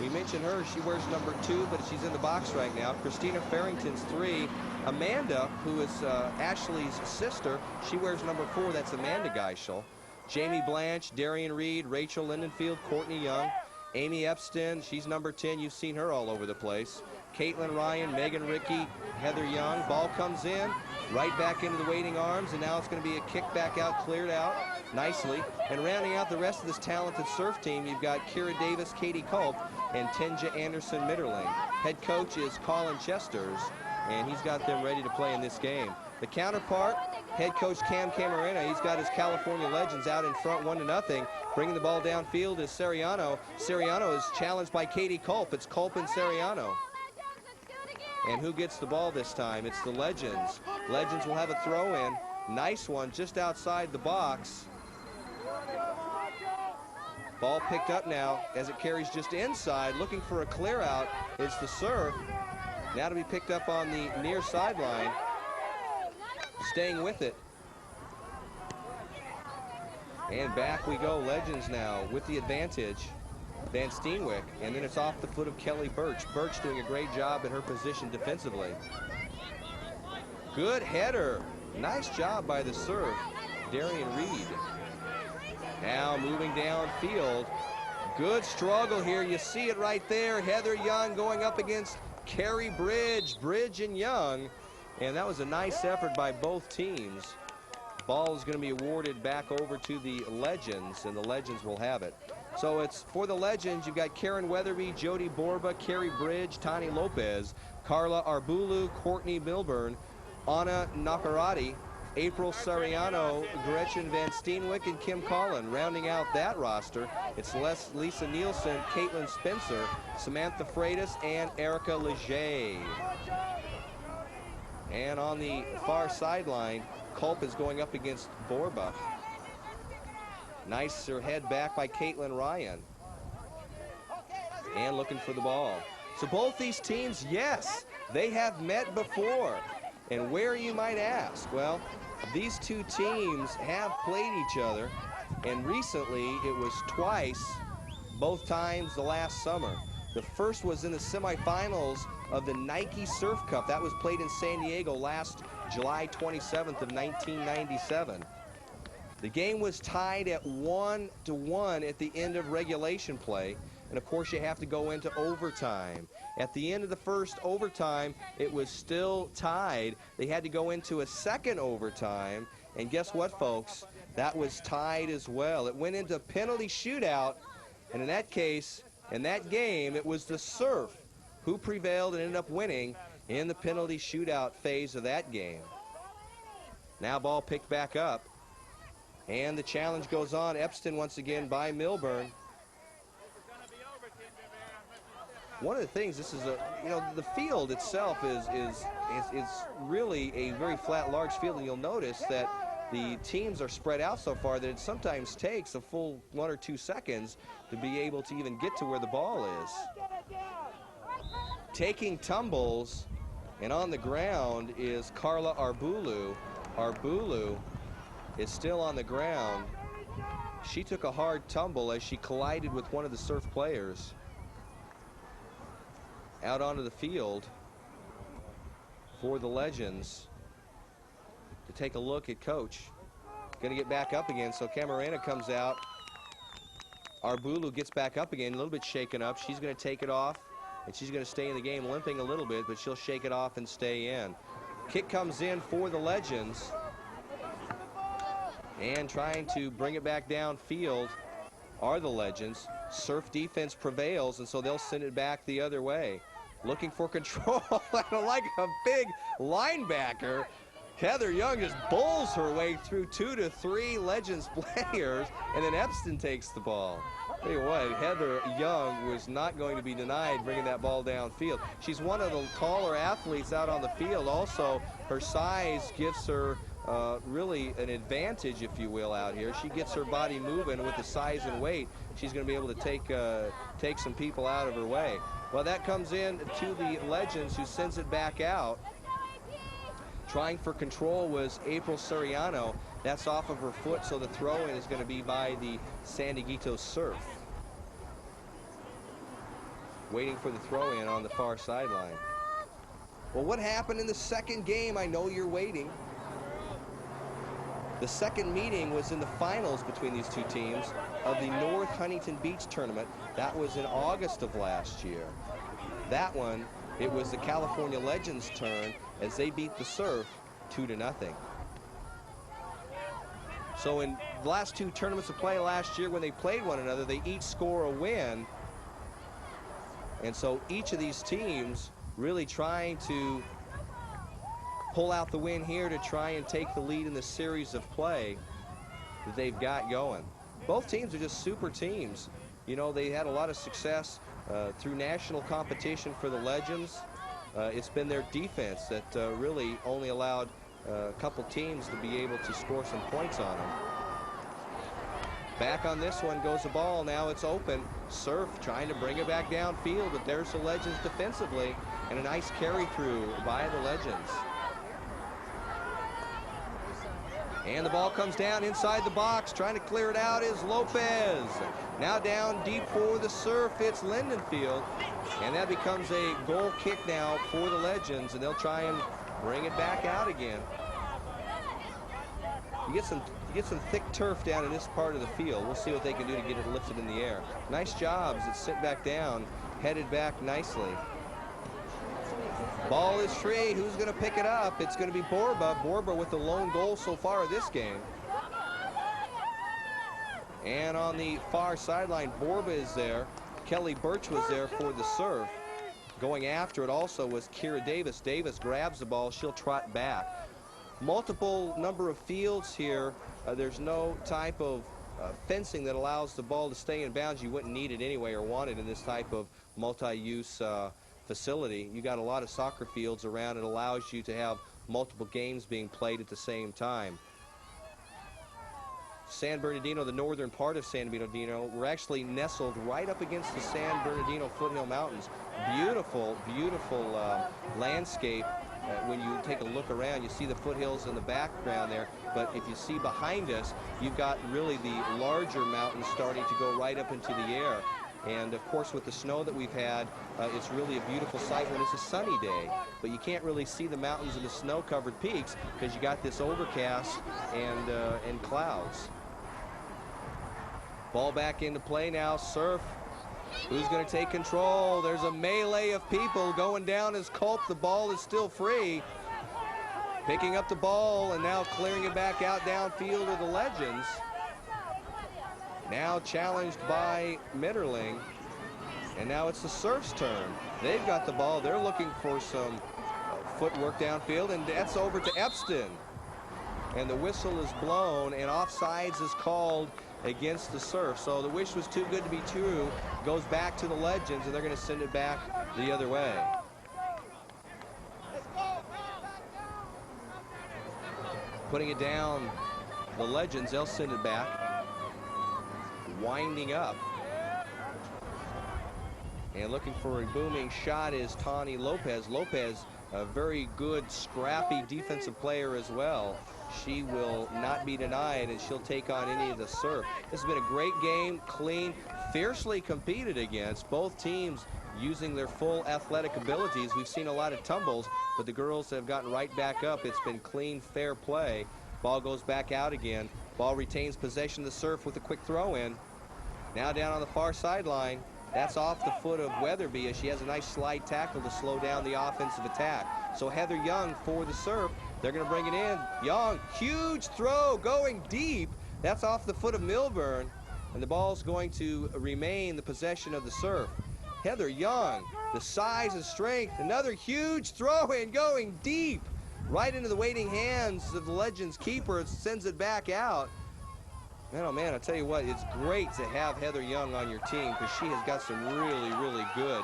We mentioned her, she wears number 2, but she's in the box right now. Christina Farrington's 3. Amanda, who is Ashley's sister, she wears number 4, that's Amanda Geishel. Jamie Blanche, Darian Reed, Rachel Lindenfield, Courtney Young. Amy Epstein, she's number 10, you've seen her all over the place. Caitlin Ryan, Megan Rickey, Heather Young. Ball comes in, right back into the waiting arms, and now it's going to be a kick back out, cleared out nicely. And rounding out the rest of this talented surf team, you've got Kira Davis, Katie Culp, and Tenja Anderson Mitterling. Head coach is Colin Chesters, and he's got them ready to play in this game. The counterpart, head coach Cam Camarena, he's got his California Legends out in front 1-0. Bringing the ball downfield is Seriano. Seriano is challenged by Katie Culp. It's Culp and Seriano. And who gets the ball this time? It's the Legends. Legends will have a throw-in. Nice one just outside the box. Ball picked up now as it carries just inside. Looking for a clear out. It's the serve. Now to be picked up on the near sideline. Staying with it. And back we go. Legends now with the advantage. Van Steenwyk, and then it's off the foot of Kelly Birch. Birch doing a great job in her position defensively. Good header. Nice job by the serve, Darian Reed. Now moving downfield. Good struggle here. You see it right there. Heather Young going up against Carrie Bridge. Bridge and Young. And that was a nice effort by both teams. Ball is going to be awarded back over to the Legends, and the Legends will have it. So it's for the Legends, you've got Karen Weatherby, Jody Borba, Carrie Bridge, Tani Lopez, Carla Arbulu, Courtney Milburn, Anna Nakarati, April Sariano, Gretchen Van Steenwyk, and Kim Collin. Rounding out that roster, it's Lisa Nielsen, Caitlin Spencer, Samantha Freitas, and Erica Leger. And on the far sideline, Culp is going up against Borba. Nicer head back by Caitlin Ryan. And looking for the ball. So both these teams, yes, they have met before. And where, you might ask? Well, these two teams have played each other, and recently it was twice, both times the last summer. The first was in the semifinals of the Nike Surf Cup. That was played in San Diego last July 27th of 1997. The game was tied at 1-1 at the end of regulation play, and of course you have to go into overtime. At the end of the first overtime, it was still tied. They had to go into a second overtime, and guess what, folks? That was tied as well. It went into penalty shootout, and in that case, in that game, it was the Surf who prevailed and ended up winning in the penalty shootout phase of that game. Now ball picked back up, and the challenge goes on. Epstein once again by Milburn. One of the things, this is the field itself is really a very flat, large field, and you'll notice that the teams are spread out so far that it sometimes takes a full 1 or 2 seconds to be able to even get to where the ball is. Taking tumbles and on the ground is Carla Arbulu. Arbulu is still on the ground. She took a hard tumble as she collided with one of the surf players. Out onto the field for the Legends to take a look at coach. Gonna get back up again, so Camarena comes out. Arbulu gets back up again, a little bit shaken up. She's gonna take it off, and she's gonna stay in the game, limping a little bit, but she'll shake it off and stay in. Kick comes in for the Legends. And trying to bring it back downfield are the Legends. Surf defense prevails, and so they'll send it back the other way. Looking for control, like a big linebacker. Heather Young just bowls her way through 2 to 3 Legends players, and then Epston takes the ball. Tell you what, Heather Young was not going to be denied bringing that ball downfield. She's one of the taller athletes out on the field. Also, her size gives her really an advantage, if you will, out here. She gets her body moving with the size and weight. She's going to be able to take some people out of her way. Well, that comes in to the Legends, who sends it back out. Trying for control was April Soriano. That's off of her foot, so the throw-in is going to be by the San Dieguito Surf. Waiting for the throw-in on the far sideline. Well, what happened in the second game? I know you're waiting. The second meeting was in the finals between these two teams of the North Huntington Beach tournament. That was in August of last year. That one, it was the California Legends' turn as they beat the Surf 2-0. So in the last 2 tournaments of play last year, when they played one another, they each score a win. And so each of these teams really trying to pull out the win here to try and take the lead in the series of play that they've got going. Both teams are just super teams. You know, they had a lot of success through national competition for the Legends. It's been their defense that really only allowed a couple teams to be able to score some points on them. Back on this one goes the ball. Now it's open. Surf trying to bring it back downfield, but there's the Legends defensively, and a nice carry through by the Legends. And the ball comes down inside the box. Trying to clear it out is Lopez. Now down deep for the Surf, it's Lindenfield. And that becomes a goal kick now for the Legends, and they'll try and bring it back out again. You get some thick turf down in this part of the field. We'll see what they can do to get it lifted in the air. Nice jobs. It's sent back down, headed back nicely. Ball is free. Who's going to pick it up? It's going to be Borba. Borba with the lone goal so far of this game. And on the far sideline, Borba is there. Kelly Birch was there for the Surf. Going after it also was Kira Davis. Davis grabs the ball. She'll trot back. Multiple number of fields here. There's no type of fencing that allows the ball to stay in bounds. You wouldn't need it anyway or want it in this type of multi-use facility. You got a lot of soccer fields around. It allows you to have multiple games being played at the same time. San Bernardino, the northern part of San Bernardino, we're actually nestled right up against the San Bernardino foothill mountains. Beautiful, beautiful landscape. When you take a look around, you see the foothills in the background there, but if you see behind us, you've got really the larger mountains starting to go right up into the air. And of course, with the snow that we've had, it's really a beautiful sight when it's a sunny day. But you can't really see the mountains and the snow-covered peaks because you got this overcast and clouds. Ball back into play now. Surf. Who's going to take control? There's a melee of people going down as Culp. The ball is still free. Picking up the ball and now clearing it back out downfield are the Legends. Now challenged by Mitterling. And now it's the Surf's turn. They've got the ball. They're looking for some footwork downfield, and that's over to Epston. And the whistle is blown, and offsides is called against the Surf. So the wish was too good to be true. Goes back to the Legends, and they're going to send it back the other way. Putting it down the Legends. They'll send it back. Winding up. And looking for a booming shot is Tawny Lopez. Lopez, a very good, scrappy defensive player as well. She will not be denied, and she'll take on any of the serve. This has been a great game, clean, fiercely competed against. Both teams using their full athletic abilities. We've seen a lot of tumbles, but the girls have gotten right back up. It's been clean, fair play. Ball goes back out again. Ball retains possession of the serve with a quick throw in. Now down on the far sideline. That's off the foot of Weatherby as she has a nice slide tackle to slow down the offensive attack. So Heather Young for the serve. They're going to bring it in. Young, huge throw going deep. That's off the foot of Milburn. And the ball's going to remain the possession of the serve. Heather Young, the size and strength. Another huge throw in going deep. Right into the waiting hands of the Legends keeper. It sends it back out. Man, oh man, I'll tell you what, it's great to have Heather Young on your team because she has got some really, really good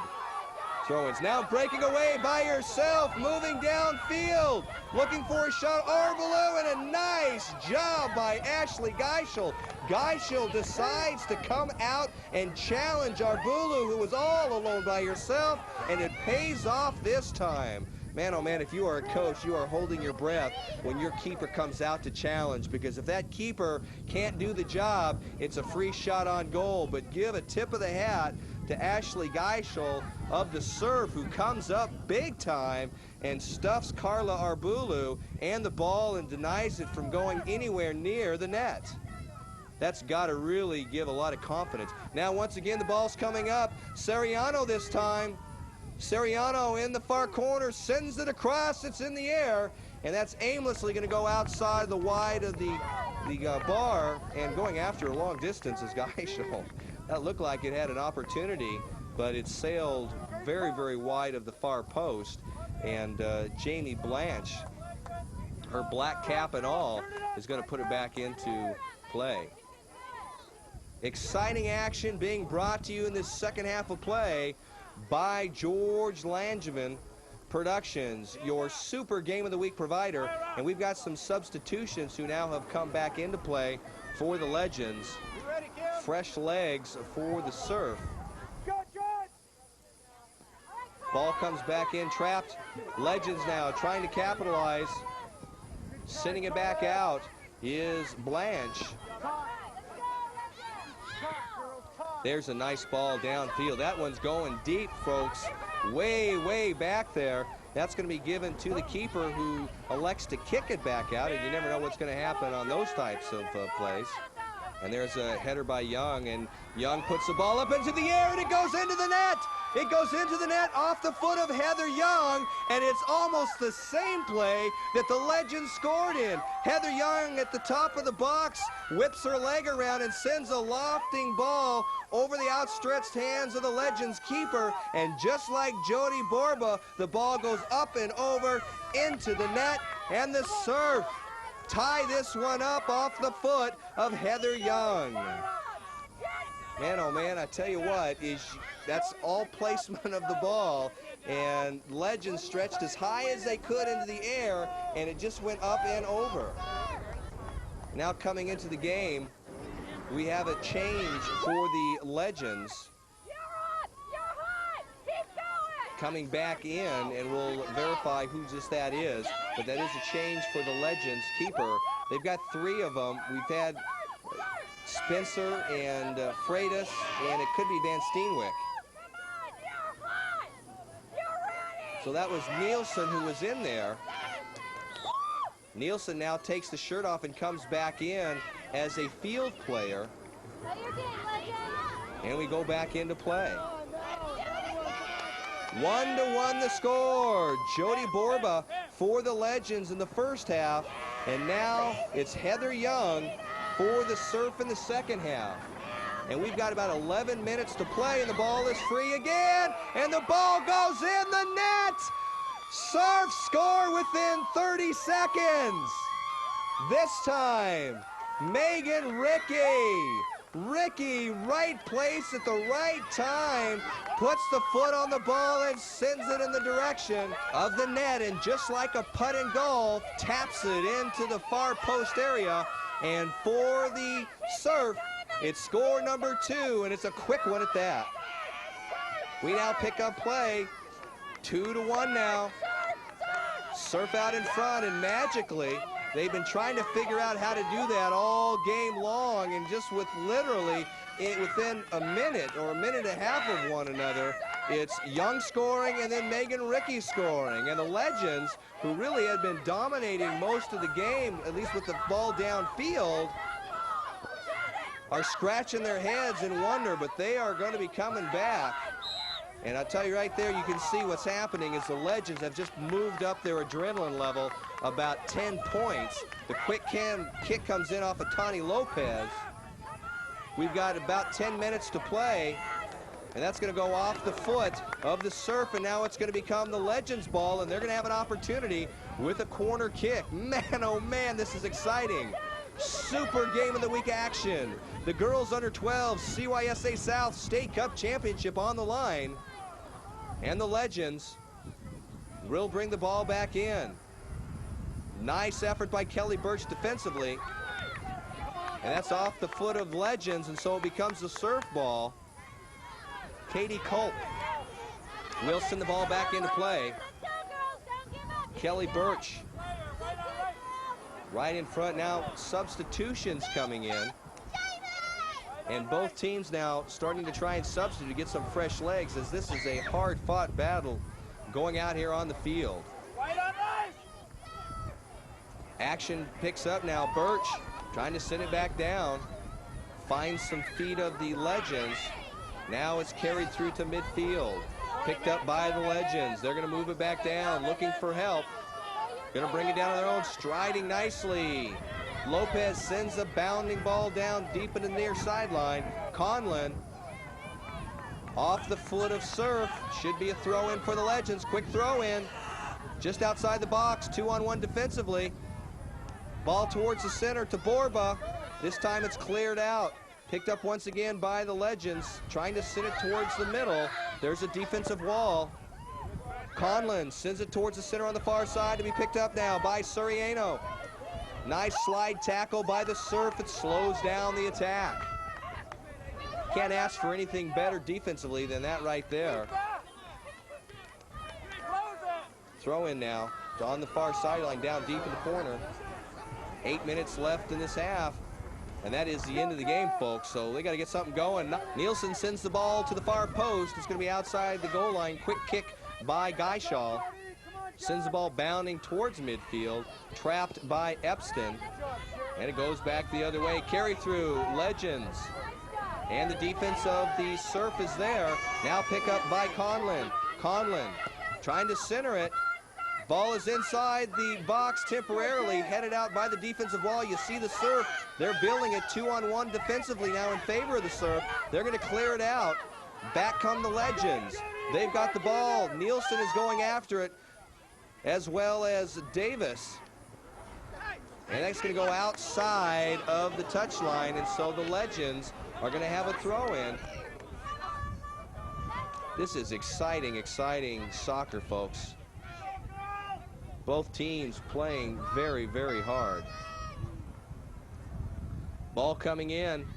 throw-ins. Now breaking away by herself, moving downfield, looking for a shot. Arbulu, and a nice job by Ashley Geishel. Geishel decides to come out and challenge Arbulu, who was all alone by herself, and it pays off this time. Man, oh man, if you are a coach, you are holding your breath when your keeper comes out to challenge, because if that keeper can't do the job, it's a free shot on goal. But give a tip of the hat to Ashley Geishel of the serve, who comes up big time and stuffs Carla Arbulu and the ball and denies it from going anywhere near the net. That's got to really give a lot of confidence. Now, once again, the ball's coming up. Seriano this time. Seriano in the far corner, sends it across, it's in the air, and that's aimlessly going to go outside the wide of the bar, and going after a long distance is Geishel. That looked like it had an opportunity, but it sailed very, very wide of the far post, and Jamie Blanche, her black cap and all, is going to put it back into play. Exciting action being brought to you in this second half of play by George Langevin Productions, your super game of the week provider. And we've got some substitutions who now have come back into play for the Legends. Fresh legs for the Surf. Ball comes back in, trapped. Legends now trying to capitalize. Sending it back out is Blanche. There's a nice ball downfield. That one's going deep, folks. Way, way back there. That's going to be given to the keeper, who elects to kick it back out, and you never know what's going to happen on those types of plays. And there's a header by Young, and Young puts the ball up into the air, and it goes into the net. It goes into the net off the foot of Heather Young, and it's almost the same play that the Legends scored in. Heather Young at the top of the box whips her leg around and sends a lofting ball over the outstretched hands of the Legends keeper, and just like Jody Borba, the ball goes up and over into the net, and the Surf tie this one up off the foot of Heather Young. Man, oh man, I tell you what, that's all placement of the ball, and Legends stretched as high as they could into the air, and it just went up and over. Now coming into the game, we have a change for the Legends. Coming back in, and we'll verify who that is, but that is a change for the Legends keeper. They've got three of them. We've had Spencer and Freitas, and it could be Van Steenwyck. So that was Nielsen who was in there. Nielsen now takes the shirt off and comes back in as a field player. And we go back into play. 1-1 the score. Jody Borba for the Legends in the first half, and now it's Heather Young for the Surf in the second half. And we've got about 11 minutes to play, and the ball is free again, and the ball goes in the net. Surf score within 30 seconds. This time, Megan Ricky, right place at the right time, puts the foot on the ball and sends it in the direction of the net, and just like a putt in golf, taps it into the far post area. And for the Surf, it's score number 2, and it's a quick one at that. We now pick up play, 2-1 now. Surf out in front, and magically, they've been trying to figure out how to do that all game long, and just with literally within a minute or a minute and a half of one another, it's Young scoring and then Megan Ricky scoring. And the Legends, who really had been dominating most of the game, at least with the ball downfield, are scratching their heads in wonder, but they are going to be coming back. And I'll tell you right there, you can see what's happening is the Legends have just moved up their adrenaline level about 10 points. The quick kick comes in off of Tani Lopez. We've got about 10 minutes to play, and that's going to go off the foot of the Surf, and now it's going to become the Legends ball, and they're going to have an opportunity with a corner kick. Man, oh man, this is exciting. Super game of the week action. The girls under 12 CYSA South State Cup Championship on the line. And the Legends will bring the ball back in. Nice effort by Kelly Birch defensively. And that's off the foot of Legends, and so it becomes the Surf ball. Katie Culp will send the ball back into play. Kelly Birch right in front now. Substitutions coming in. And both teams now starting to try and substitute to get some fresh legs, as this is a hard-fought battle going out here on the field. Action picks up now. Birch trying to send it back down. Finds some feet of the Legends. Now it's carried through to midfield. Picked up by the Legends. They're going to move it back down, looking for help. Going to bring it down on their own, striding nicely. Lopez sends a bounding ball down deep in the near sideline. Conlon off the foot of Surf. Should be a throw in for the Legends. Quick throw in. Just outside the box, 2-on-1 defensively. Ball towards the center to Borba. This time it's cleared out. Picked up once again by the Legends, trying to send it towards the middle. There's a defensive wall. Conlon sends it towards the center on the far side to be picked up now by Suriano. Nice slide tackle by the Surf. It slows down the attack. Can't ask for anything better defensively than that right there. Throw in now on the far sideline, down deep in the corner. 8 minutes left in this half, and that is the end of the game, folks. So they got to get something going. Nielsen sends the ball to the far post. It's going to be outside the goal line. Quick kick by Geishaw. Sends the ball bounding towards midfield, trapped by Epstein, and it goes back the other way. Carry through, Legends, and the defense of the Surf is there. Now pick up by Conlon. Conlon trying to center it. Ball is inside the box temporarily, headed out by the defensive wall. You see the Surf, they're building it 2-on-1 defensively now in favor of the Surf. They're going to clear it out. Back come the Legends. They've got the ball. Nielsen is going after it, as well as Davis. And that's going to go outside of the touchline, and so the Legends are going to have a throw-in. This is exciting, exciting soccer, folks. Both teams playing very, very hard. Ball coming in.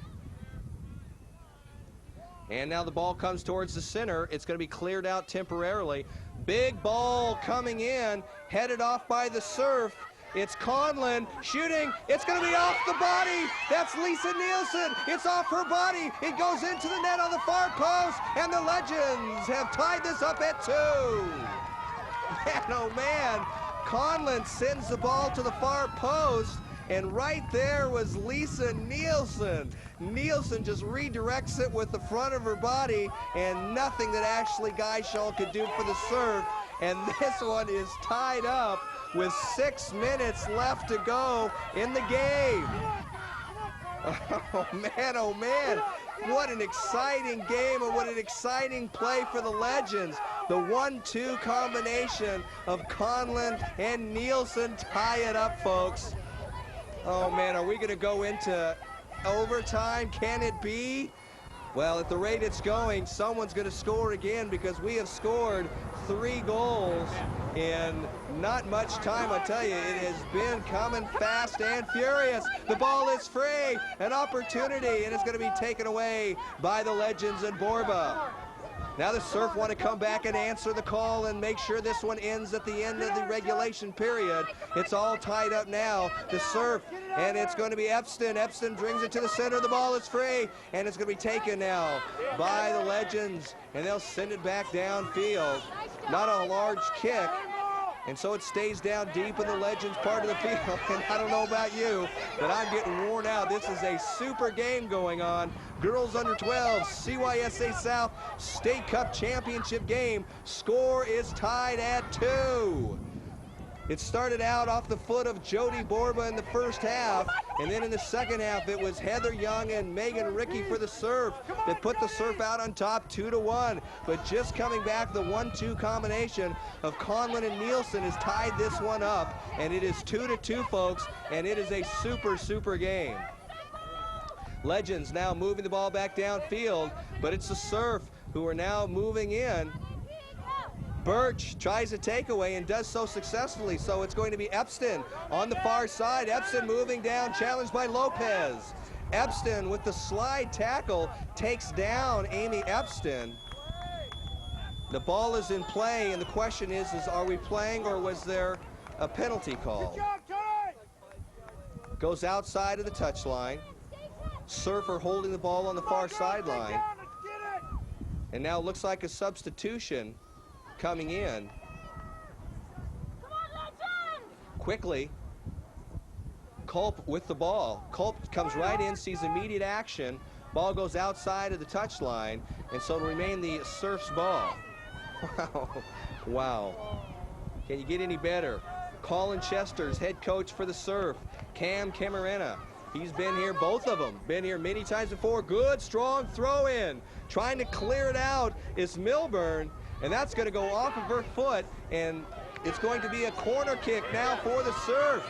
And now the ball comes towards the center. It's going to be cleared out temporarily. Big ball coming in, headed off by the Surf. It's Conlon shooting. It's going to be off the body. That's Lisa Nielsen. It's off her body. It goes into the net on the far post, and the Legends have tied this up at 2. Man, oh man. Conlon sends the ball to the far post, and right there was Lisa Nielsen. Nielsen just redirects it with the front of her body, and nothing that Ashley Geishaw could do for the Surf. And this one is tied up with 6 minutes left to go in the game. Oh man, oh man. What an exciting game, and what an exciting play for the Legends. The 1-2 combination of Conlon and Nielsen tie it up, folks. Oh man, are we going to go into overtime? Can it be? Well, at the rate it's going, someone's going to score again, because we have scored 3 goals in not much time. I tell you, it has been coming fast and furious. The ball is free, an opportunity, and it's going to be taken away by the Legends and Borba. Now the Surf want to come back and answer the call and make sure this one ends at the end of the regulation period. It's all tied up now. The Surf, and it's going to be Epstein. Epstein brings it to the center. The ball is free, and it's going to be taken now by the Legends, and they'll send it back downfield. Not a large kick, and so it stays down deep in the Legends part of the field. And I don't know about you, but I'm getting worn out. This is a super game going on. Girls under 12, CYSA South State Cup Championship game. Score is tied at 2. It started out off the foot of Jody Borba in the first half, and then in the second half it was Heather Young and Megan Rickey for the Surf that put the Surf out on top 2-1. But just coming back, the 1-2 combination of Conlon and Nielsen has tied this one up, and it is 2-2, folks, and it is a super, super game. Legends now moving the ball back downfield, but it's the Surf who are now moving in. Birch tries a takeaway and does so successfully, so it's going to be Epstein on the far side. Epstein moving down, challenged by Lopez. Epstein with the slide tackle takes down Amy Epstein. The ball is in play, and the question is are we playing, or was there a penalty call? Goes outside of the touchline. Surfer holding the ball on the far sideline. And now it looks like a substitution coming in. Quickly, Culp with the ball. Culp comes right in, sees immediate action. Ball goes outside of the touchline, and so it'll remain the Surf's ball. Wow. Wow. Can you get any better? Colin Chester's head coach for the Surf. Cam Camarena. He's been here, both of them, been here many times before. Good, strong throw in. Trying to clear it out is Milburn, and that's going to go off of her foot, and it's going to be a corner kick now for the Surf.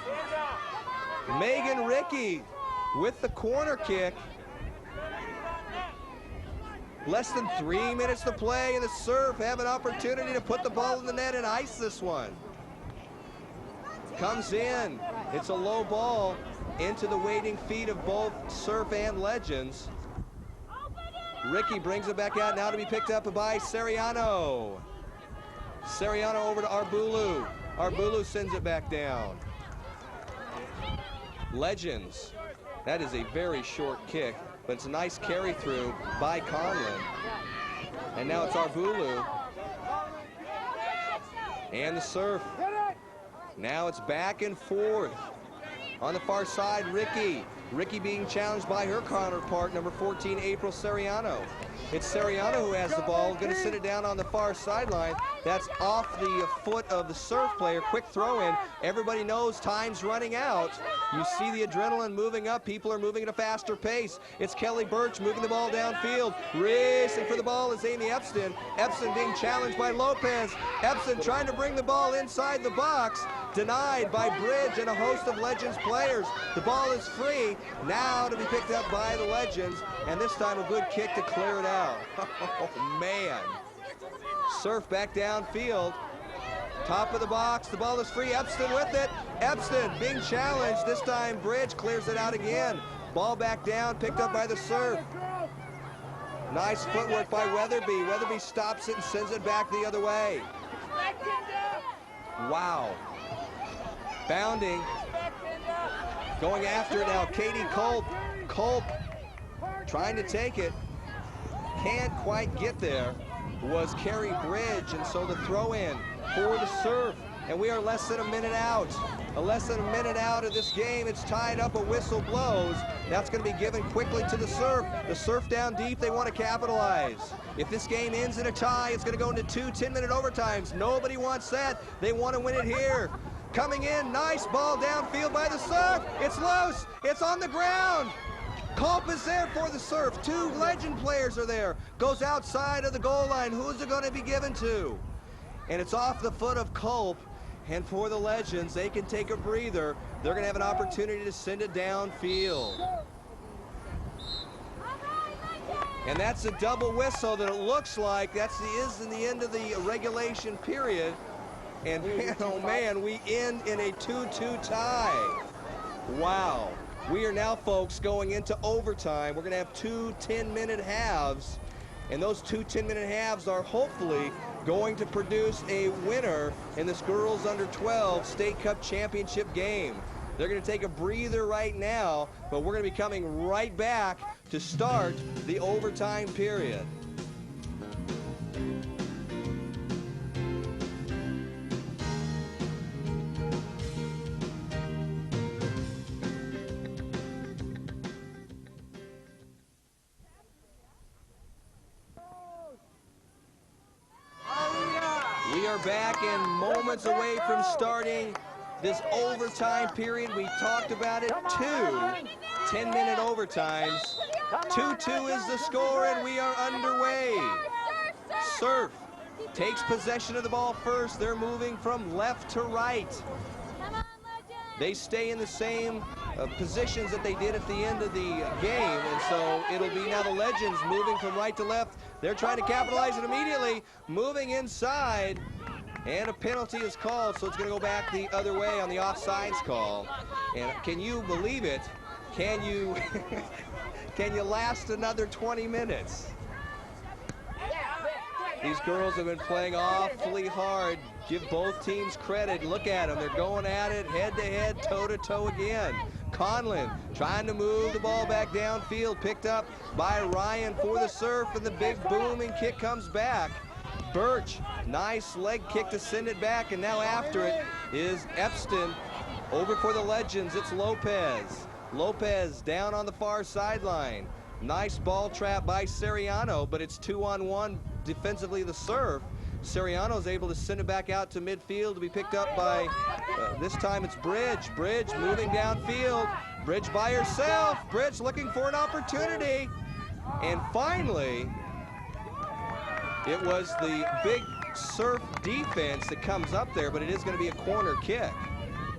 Megan Rickey with the corner kick. Less than 3 minutes to play, and the Surf have an opportunity to put the ball in the net and ice this one. Comes in. It's a low ball into the waiting feet of both Surf and Legends. Rickey brings it back out now to be picked up by Seriano. Seriano over to Arbulu. Arbulu sends it back down. Legends. That is a very short kick, but it's a nice carry through by Conlon. And now it's Arbulu. And the Surf. Now it's back and forth. On the far side, Rickey. Rickey being challenged by her counterpart, number 14, April Seriano. It's Seriano who has the ball, going to sit it down on the far sideline. That's off the foot of the Surf player. Quick throw in. Everybody knows time's running out. You see the adrenaline moving up. People are moving at a faster pace. It's Kelly Birch moving the ball downfield. Racing for the ball is Amy Epstein. Epstein being challenged by Lopez. Epstein trying to bring the ball inside the box. Denied by Bridge and a host of Legends players. The ball is free, now to be picked up by the Legends, and this time a good kick to clear it out. Oh, man. Surf back downfield. Top of the box, the ball is free. Epstein with it. Epstein being challenged. This time Bridge clears it out again. Ball back down, picked up by the Surf. Nice footwork by Weatherby. Weatherby stops it and sends it back the other way. Wow. Bounding, going after it now, Katie Culp. Culp trying to take it, can't quite get there, was Carrie Bridge, and so the throw in for the Surf, and we are less than a minute out. Less than a minute out of this game. It's tied up, a whistle blows. That's going to be given quickly to the Surf. The Surf down deep, they want to capitalize. If this game ends in a tie, it's going to go into 2 10-minute overtimes. Nobody wants that. They want to win it here. Coming in, nice ball downfield by the Surf. It's loose, it's on the ground. Culp is there for the Surf. 2 Legend players are there. Goes outside of the goal line. Who's it going to be given to? And it's off the foot of Culp. And for the Legends, they can take a breather. They're going to have an opportunity to send it downfield. And that's a double whistle that it looks like is in the end of the regulation period. And man, oh man, we end in a 2-2 tie. Wow. We are now, folks, going into overtime. We're going to have two 10-minute halves. And those two 10-minute halves are hopefully going to produce a winner in this girls under 12 State Cup Championship game. They're going to take a breather right now, but we're going to be coming right back to start the overtime period. We are back and moments away from starting this overtime period. We talked about it, 2 10-minute overtimes. 2-2 is the score, and we are underway. Surf takes possession of the ball first. They're moving from left to right. They stay in the same positions that they did at the end of the game, and so it'll be now the Legends moving from right to left. They're trying to capitalize it immediately, moving inside, and a penalty is called, so it's going to go back the other way on the offsides call. And can you believe it? Can you can you last another 20 minutes? These girls have been playing awfully hard. Give both teams credit. Look at them. They're going at it head-to-head, toe-to-toe again. Conlon trying to move the ball back downfield. Picked up by Ryan for the Surf, and the big booming kick comes back. Birch, nice leg kick to send it back, and now after it is Epston. Over for the Legends, it's Lopez. Lopez down on the far sideline. Nice ball trap by Seriano, but it's 2-on-1 defensively the Surf. Seriano's able to send it back out to midfield to be picked up by, this time it's Bridge. Bridge moving downfield. Bridge by herself. Bridge looking for an opportunity. And finally, it was the big Surf defense that comes up there, but it is going to be a corner kick.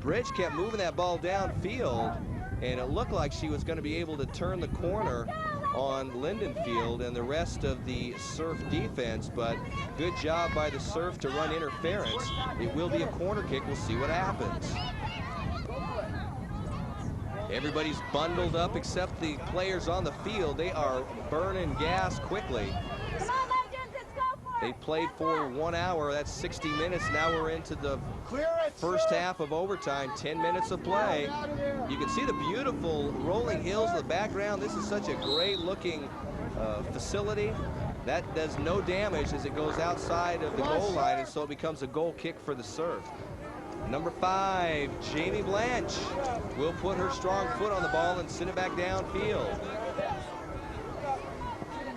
Bridge kept moving that ball downfield, and it looked like she was going to be able to turn the corner on Lindenfield and the rest of the Surf defense, but good job by the Surf to run interference. It will be a corner kick. We'll see what happens. Everybody's bundled up except the players on the field. They are burning gas quickly. They played for 1 hour. That's 60 minutes. Now we're into the first half of overtime. 10 minutes of play. You can see the beautiful rolling hills in the background. This is such a great looking facility. That does no damage as it goes outside of the goal line, and so it becomes a goal kick for the Surf. Number 5, Jamie Blanche will put her strong foot on the ball and send it back downfield.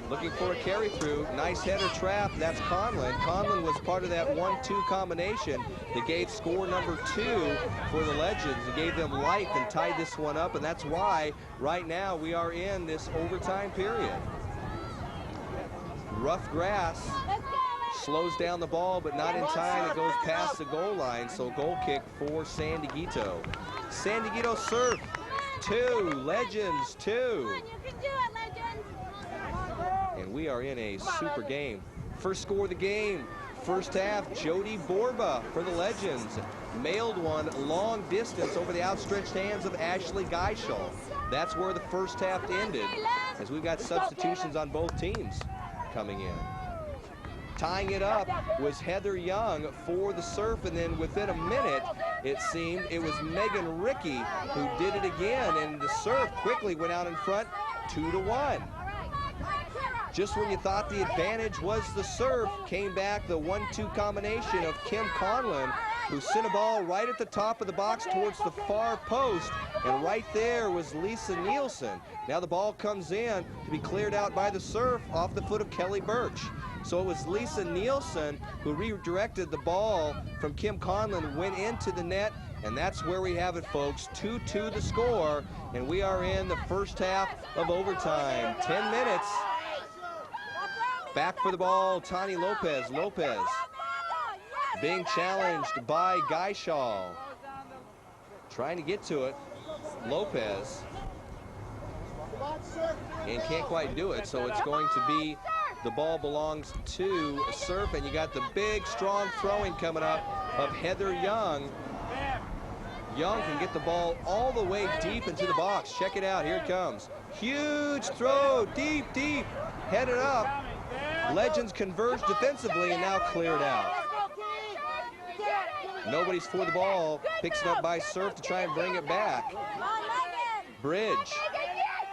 Looking for a carry through. Nice header trap. That's Conlon. Conlon was part of that 1-2 combination that gave score number 2 for the Legends. It gave them life and tied this one up, and that's why right now we are in this overtime period. Rough grass. Slows down the ball, but not in time. It goes past the goal line, so goal kick for San Dieguito. San Dieguito Surf 2, Legends 2. And we are in a super game. First score of the game, first half, Jody Borba for the Legends. Mailed one long distance over the outstretched hands of Ashley Geishel. That's where the first half ended, as we've got substitutions on both teams coming in. Tying it up was Heather Young for the Surf, and then within a minute, it seemed, it was Megan Rickey who did it again, and the Surf quickly went out in front 2-1. Just when you thought the advantage was the Surf, came back the 1-2 combination of Kim Conlon, who sent a ball right at the top of the box towards the far post, and right there was Lisa Nielsen. Now the ball comes in to be cleared out by the Surf off the foot of Kelly Birch. So it was Lisa Nielsen who redirected the ball from Kim Conlon, went into the net, and that's where we have it, folks. 2-2 the score, and we are in the first half of overtime. 10 minutes. Back for the ball, Tani Lopez. Lopez being challenged by Geishel. Trying to get to it. Lopez. and can't quite do it. So it's going to be, the ball belongs to Surf, and you got the big, strong throwing coming up of Heather Young. Young can get the ball all the way deep into the box. Check it out, here it comes. Huge throw, deep, deep, headed up. Legends converge defensively and now cleared out. Nobody's for the ball. Picks it up by Surf to try and bring it back. Bridge.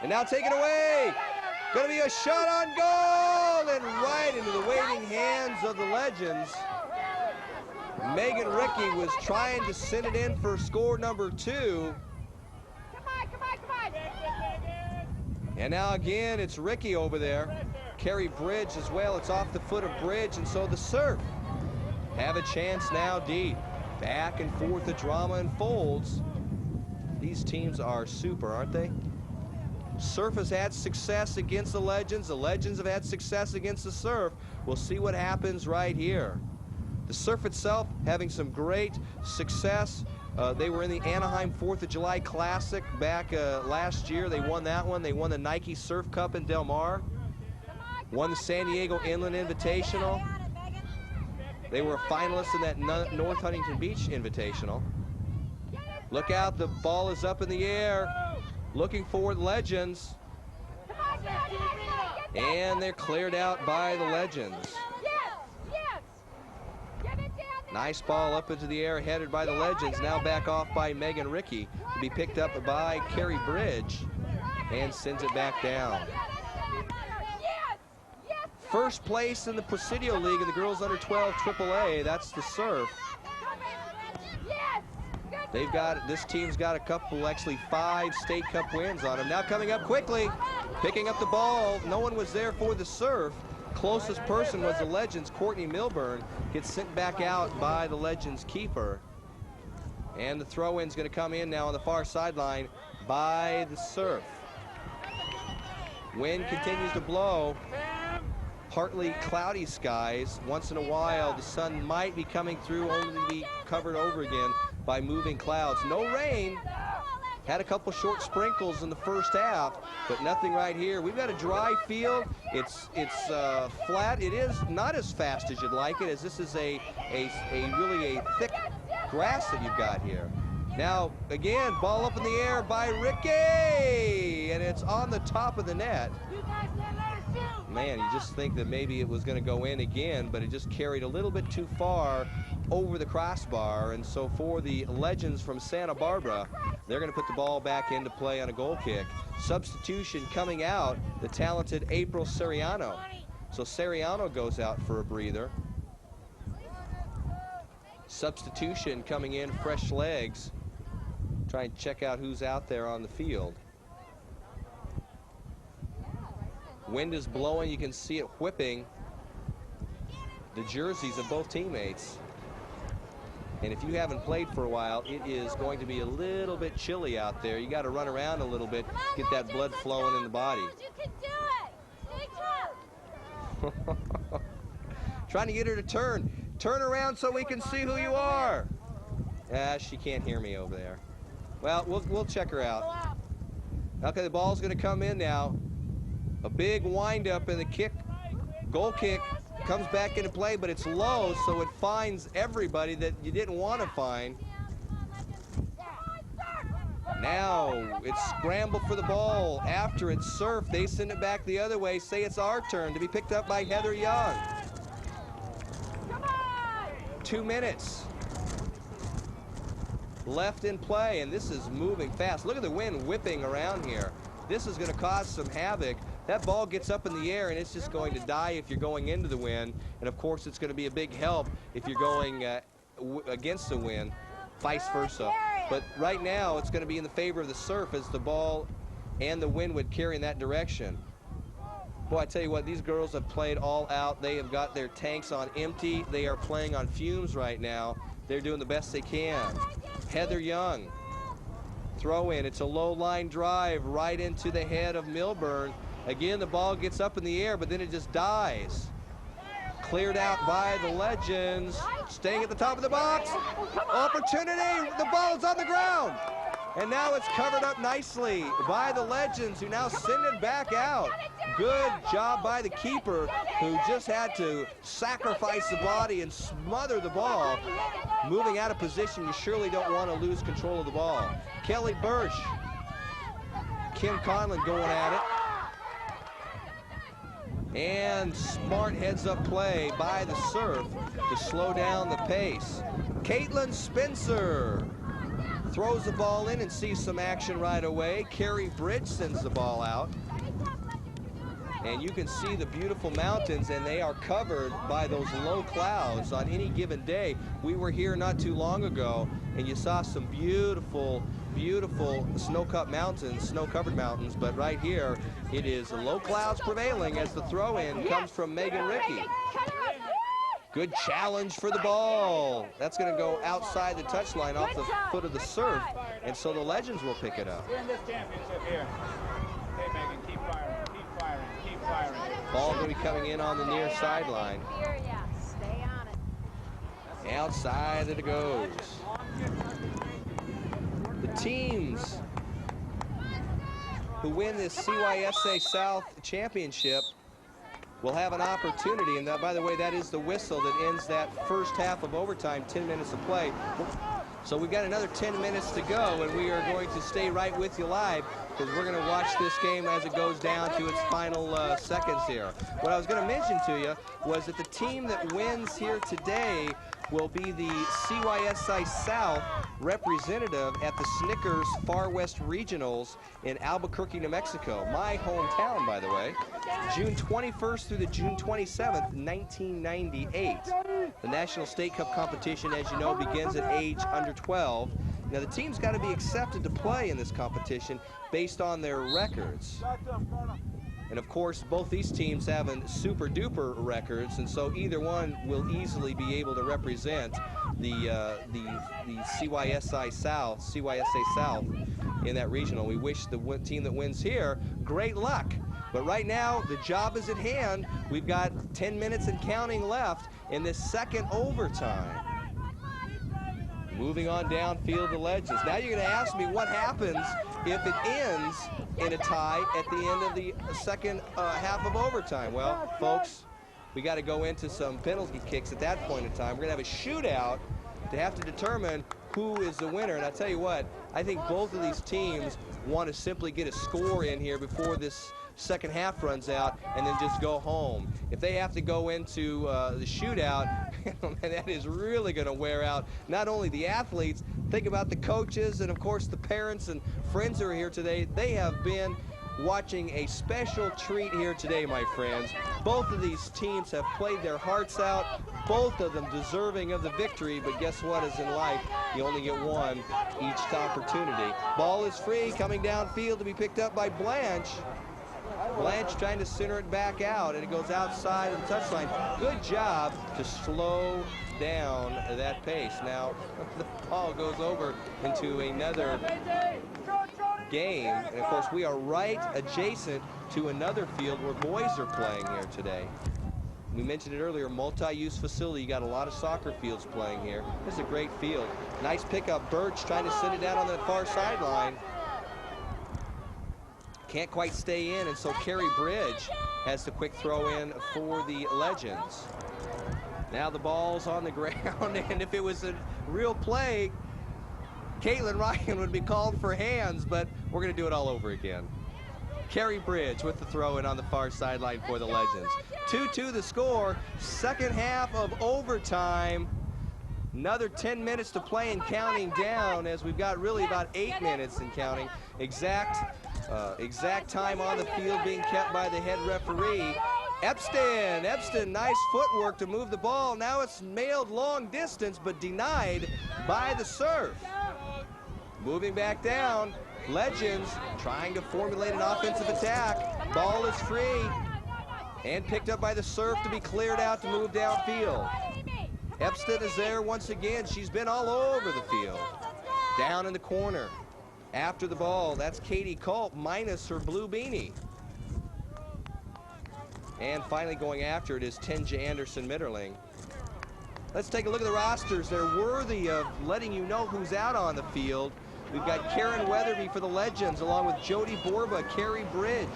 And now taken away. Gonna be a shot on goal and right into the waiting hands of the Legends. Megan Rickey was trying to send it in for score number 2. And now again, it's Rickey over there. Carrie Bridge as well. It's off the foot of Bridge, and so the Surf have a chance now deep. Back and forth, the drama unfolds. These teams are super, aren't they? Surf has had success against the Legends. The Legends have had success against the Surf. We'll see what happens right here. The Surf itself having some great success. They were in the Anaheim 4th of July Classic back last year. They won that one. They won the Nike Surf Cup in Del Mar. Won the San Diego Inland Invitational. They were a finalist in that North Huntington Beach Invitational. Look out, the ball is up in the air. Looking for the Legends. And they're cleared out by the Legends. Nice ball up into the air, headed by the Legends. Now back off by Megan Rickey to be picked up by Carrie Bridge and sends it back down. First place in the Presidio League in the girls under 12 AAA. That's the Surf. They've got, this team's got a couple, actually 5 state cup wins on them. Now coming up quickly, picking up the ball. No one was there for the Surf. Closest person was the Legends. Courtney Milburn gets sent back out by the Legends keeper. And the throw-in's going to come in now on the far sideline by the Surf. Wind continues to blow. Partly cloudy skies. Once in a while, the sun might be coming through, only to be covered over again by moving clouds. No rain. Had a couple short sprinkles in the first half, but nothing right here. We've got a dry field. It's flat. It is not as fast as you'd like it, as this is a really thick grass that you've got here. Now, again, ball up in the air by Rickey, and it's on the top of the net. Man, you just think that maybe it was going to go in again, but it just carried a little bit too far over the crossbar. And so for the Legends from Santa Barbara, they're going to put the ball back into play on a goal kick. Substitution coming out, the talented April Seriano. So Seriano goes out for a breather. Substitution coming in, fresh legs. Try and check out who's out there on the field. Wind is blowing, you can see it whipping the jerseys of both teammates. And if you haven't played for a while, it is going to be a little bit chilly out there. You got to run around a little bit, get that blood flowing in the body. You can do it. Trying to get her to turn. Turn around so we can see who you are. She can't hear me over there. Well, we'll check her out. Okay, the ball's going to come in now. A big wind-up, and the kick, goal kick, comes back into play, but it's low, so it finds everybody that you didn't want to find. Now it's scramble for the ball. After it's Surf, they send it back the other way, say it's our turn, to be picked up by Heather Young. 2 minutes left in play, and this is moving fast. Look at the wind whipping around here. This is going to cause some havoc. That ball gets up in the air, and it's just going to die if you're going into the wind. And, of course, it's going to be a big help if you're going against the wind, vice versa. But right now, it's going to be in the favor of the Surf as the ball and the wind would carry in that direction. Boy, I tell you what, these girls have played all out. They have got their tanks on empty. They are playing on fumes right now. They're doing the best they can. Heather Young. Throw in. It's a low line drive right into the head of Milburn. Again, the ball gets up in the air, but then it just dies. Cleared out by the Legends. Staying at the top of the box. Opportunity. The ball's on the ground. And now it's covered up nicely by the Legends, who now send it back out. Good job by the keeper, who just had to sacrifice the body and smother the ball. Moving out of position, you surely don't want to lose control of the ball. Kelly Birch, Kim Conlon going at it. And smart heads-up play by the Surf to slow down the pace. Caitlin Spencer throws the ball in and sees some action right away. Carrie Bridge sends the ball out. And you can see the beautiful mountains, and they are covered by those low clouds on any given day. We were here not too long ago, and you saw some beautiful, beautiful snow-covered mountains, but right here, it is low clouds prevailing as the throw-in comes from Megan Rickey. Good challenge for the ball. That's going to go outside the touchline off the foot of the Surf, and so the Legends will pick it up. We're in this championship here. Okay, Megan, keep firing, keep firing, keep firing. Ball going to be coming in on the near sideline. Stay on it. Outside it goes. The teams who win this CYSA South Championship will have an opportunity, and that, by the way, that is the whistle that ends that first half of overtime, 10 minutes of play. So we've got another 10 minutes to go, and we are going to stay right with you live, because we're going to watch this game as it goes down to its final seconds here. What I was going to mention to you was that the team that wins here today will be the CYSI South representative at the Snickers Far West Regionals in Albuquerque, New Mexico. My hometown, by the way. June 21st through the June 27th, 1998. The National State Cup competition, as you know, begins at age under 12. Now, the team's got to be accepted to play in this competition based on their records. And of course, both these teams having super duper records, and so either one will easily be able to represent the CYSA South in that regional. We wish the team that wins here great luck. But right now, the job is at hand. We've got 10 minutes and counting left in this second overtime. Moving on downfield, the Legends. Now you're going to ask me what happens if it ends in a tie at the end of the second half of overtime. Well, folks, we got to go into some penalty kicks at that point in time. We're going to have a shootout to have to determine who is the winner. And I tell you what, I think both of these teams want to simply get a score in here before this second half runs out and then just go home. If they have to go into the shootout, that is really going to wear out not only the athletes, think about the coaches and of course the parents and friends who are here today. They have been watching a special treat here today, my friends. Both of these teams have played their hearts out, both of them deserving of the victory, but guess what, as in life, you only get one each opportunity. Ball is free, coming downfield to be picked up by Blanche. Blanche trying to center it back out, and it goes outside of the touchline. Good job to slow down that pace. Now, the ball goes over into another game, and of course, we are right adjacent to another field where boys are playing here today. We mentioned it earlier, multi-use facility. You got a lot of soccer fields playing here. This is a great field. Nice pickup. Birch trying to send it down on the far sideline. Can't quite stay in, and so Carrie Bridge has the quick throw in for the Legends. Now the ball's on the ground, and if it was a real play, Caitlin Ryan would be called for hands, but we're going to do it all over again. Carrie Bridge with the throw in on the far sideline for the Legends. 2-2 the score, second half of overtime. Another 10 minutes to play and counting down, as we've got really about 8 minutes and counting. Exact time on the field being kept by the head referee. Epstein, nice footwork to move the ball. Now it's mailed long distance, but denied by the Surf. Moving back down, Legends trying to formulate an offensive attack. Ball is free and picked up by the Surf to be cleared out to move downfield. Epstein is there once again. She's been all over the field. Down in the corner. After the ball, that's Katie Culp minus her blue beanie. And finally going after it is Tenja Anderson-Mitterling. Let's take a look at the rosters. They're worthy of letting you know who's out on the field. We've got Karen Weatherby for the Legends, along with Jody Borba, Carrie Bridge,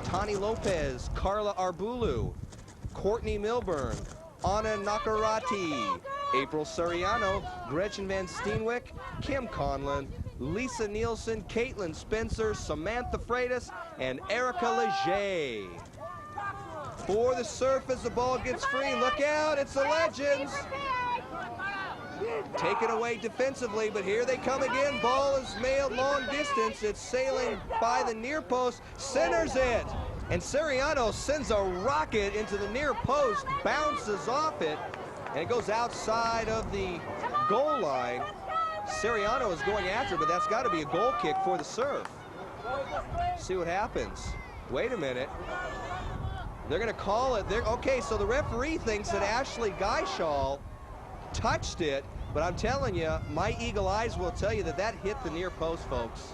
Tani Lopez, Carla Arbulu, Courtney Milburn, Anna Nakarati, April Soriano, Gretchen Van Steenwyck, Kim Conlon, Lisa Nielsen, Caitlin Spencer, Samantha Freitas, and Erica Leger. For the serve as the ball gets free. Look out, it's the Legends. Taken away defensively, but here they come again. Ball is mailed long distance. It's sailing by the near post, centers it. And Soriano sends a rocket into the near post, bounces off it, and it goes outside of the goal line. Soriano is going after, but that's got to be a goal kick for the serve. See what happens. Wait a minute. They're going to call it. Okay, so the referee thinks that Ashley Geishall touched it, but I'm telling you, my eagle eyes will tell you that that hit the near post, folks.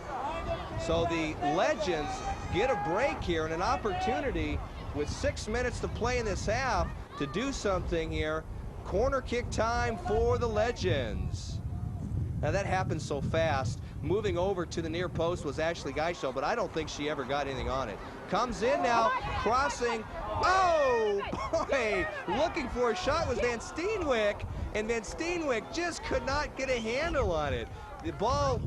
So the Legends get a break here and an opportunity with 6 minutes to play in this half to do something here. Corner kick time for the Legends. Now that happened so fast. Moving over to the near post was Ashley Geishall, but I don't think she ever got anything on it. Comes in now, crossing. Oh, boy, looking for a shot was Van Steenwyck, and Van Steenwyck just could not get a handle on it. The ball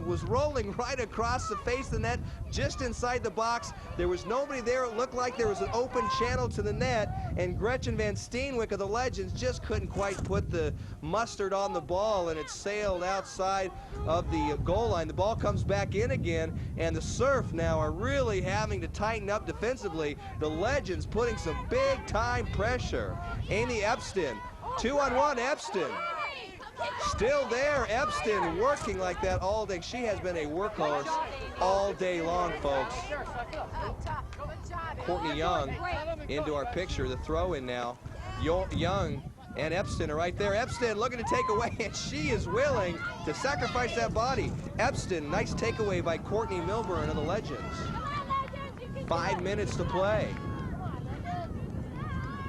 was rolling right across the face of the net, just inside the box. There was nobody there. It looked like there was an open channel to the net, and Gretchen Van Steenwyck of the Legends just couldn't quite put the mustard on the ball, and it sailed outside of the goal line. The ball comes back in again, and the Surf now are really having to tighten up defensively. The Legends putting some big-time pressure. Amy Epstein, 2-on-1 Epstein. Still there, Epstein working like that all day. She has been a workhorse all day long, folks. Courtney Young into our picture, the throw in now. Young and Epstein are right there. Epstein looking to take away, and she is willing to sacrifice that body. Epstein, nice takeaway by Courtney Milburn of the Legends. 5 minutes to play.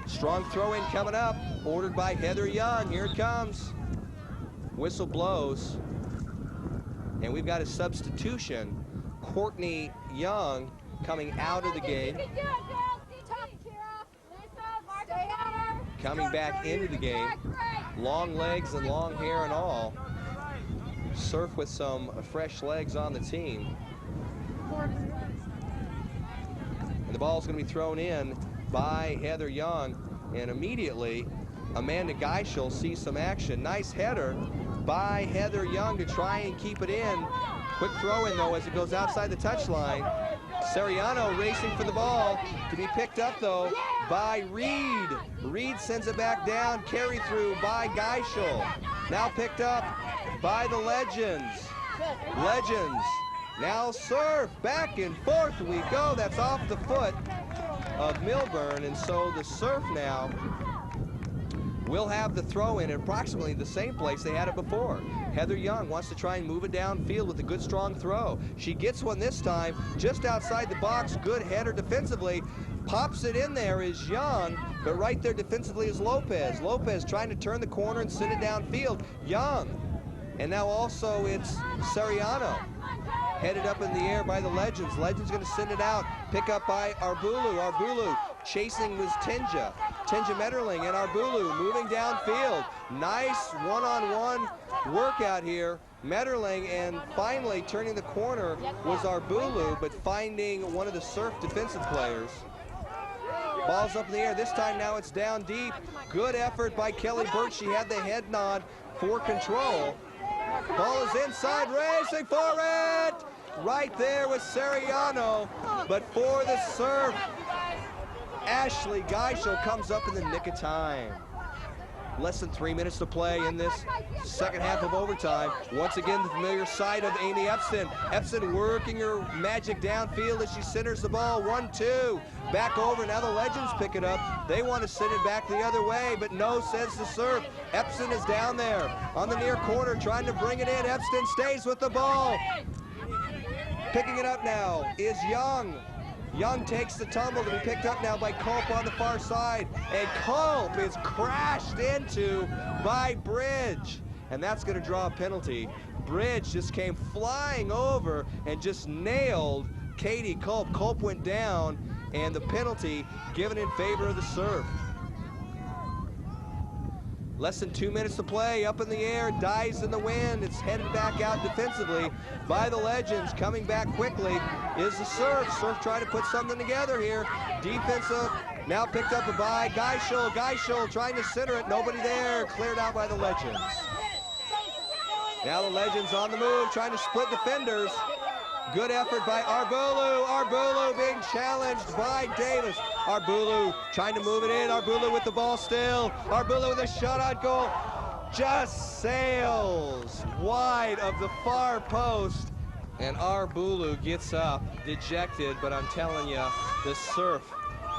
Strong throw in coming up, ordered by Heather Young. Here it comes. Whistle blows, and we've got a substitution. Courtney Young coming out of the game, coming back into the game. Long legs and long hair and all. Surf with some fresh legs on the team. And the ball's going to be thrown in by Heather Young, and immediately Amanda Geishall sees some action. Nice header by Heather Young to try and keep it in. Quick throw in though as it goes outside the touchline. Soriano racing for the ball to be picked up though by Reed. Reed sends it back down, carry through by Geishall. Now picked up by the Legends. Legends now Surf, back and forth we go. That's off the foot of Milburn, and so the Surf now will have the throw in approximately the same place they had it before. Heather Young wants to try and move it downfield with a good strong throw. She gets one this time just outside the box. Good header defensively. Pops it in there is Young, but right there defensively is Lopez. Lopez trying to turn the corner and send it downfield. Young. And now also it's Soriano. Headed up in the air by the Legends. Legends going to send it out. Pick up by Arbulu. Arbulu chasing was Tinja. Tinja Metterling and Arbulu moving downfield. Nice one-on-one workout here. Metterling, and finally turning the corner was Arbulu, but finding one of the Surf defensive players. Ball's up in the air. This time now it's down deep. Good effort by Kelly Burt. She had the head nod for control. Ball is inside, racing for it! Right there with Soriano, but for the Surf, Ashley Geishall comes up in the nick of time. Less than 3 minutes to play in this second half of overtime. Once again, the familiar sight of Amy Epstein. Epstein working her magic downfield as she centers the ball. 1-2. Back over. Now the Legends pick it up. They want to send it back the other way, but no, says the Surf. Epstein is down there on the near corner trying to bring it in. Epstein stays with the ball. Picking it up now is Young. Young takes the tumble to be picked up now by Culp on the far side. And Culp is crashed into by Bridge. and that's going to draw a penalty. Bridge just came flying over and just nailed Katie Culp. Culp went down, and the penalty given in favor of the serve. Less than 2 minutes to play, up in the air, dies in the wind. It's headed back out defensively by the Legends. Coming back quickly is the Surf. Surf trying to put something together here. Defensive, now picked up by Geishel trying to center it. Nobody there, cleared out by the Legends. Now the Legends on the move, trying to split defenders. Good effort by Arbulu. Arbulu being challenged by Davis. Arbulu trying to move it in. Arbulu with the ball still. Arbulu with a shot on goal. Just sails wide of the far post. And Arbulu gets up, dejected, but I'm telling you, the Surf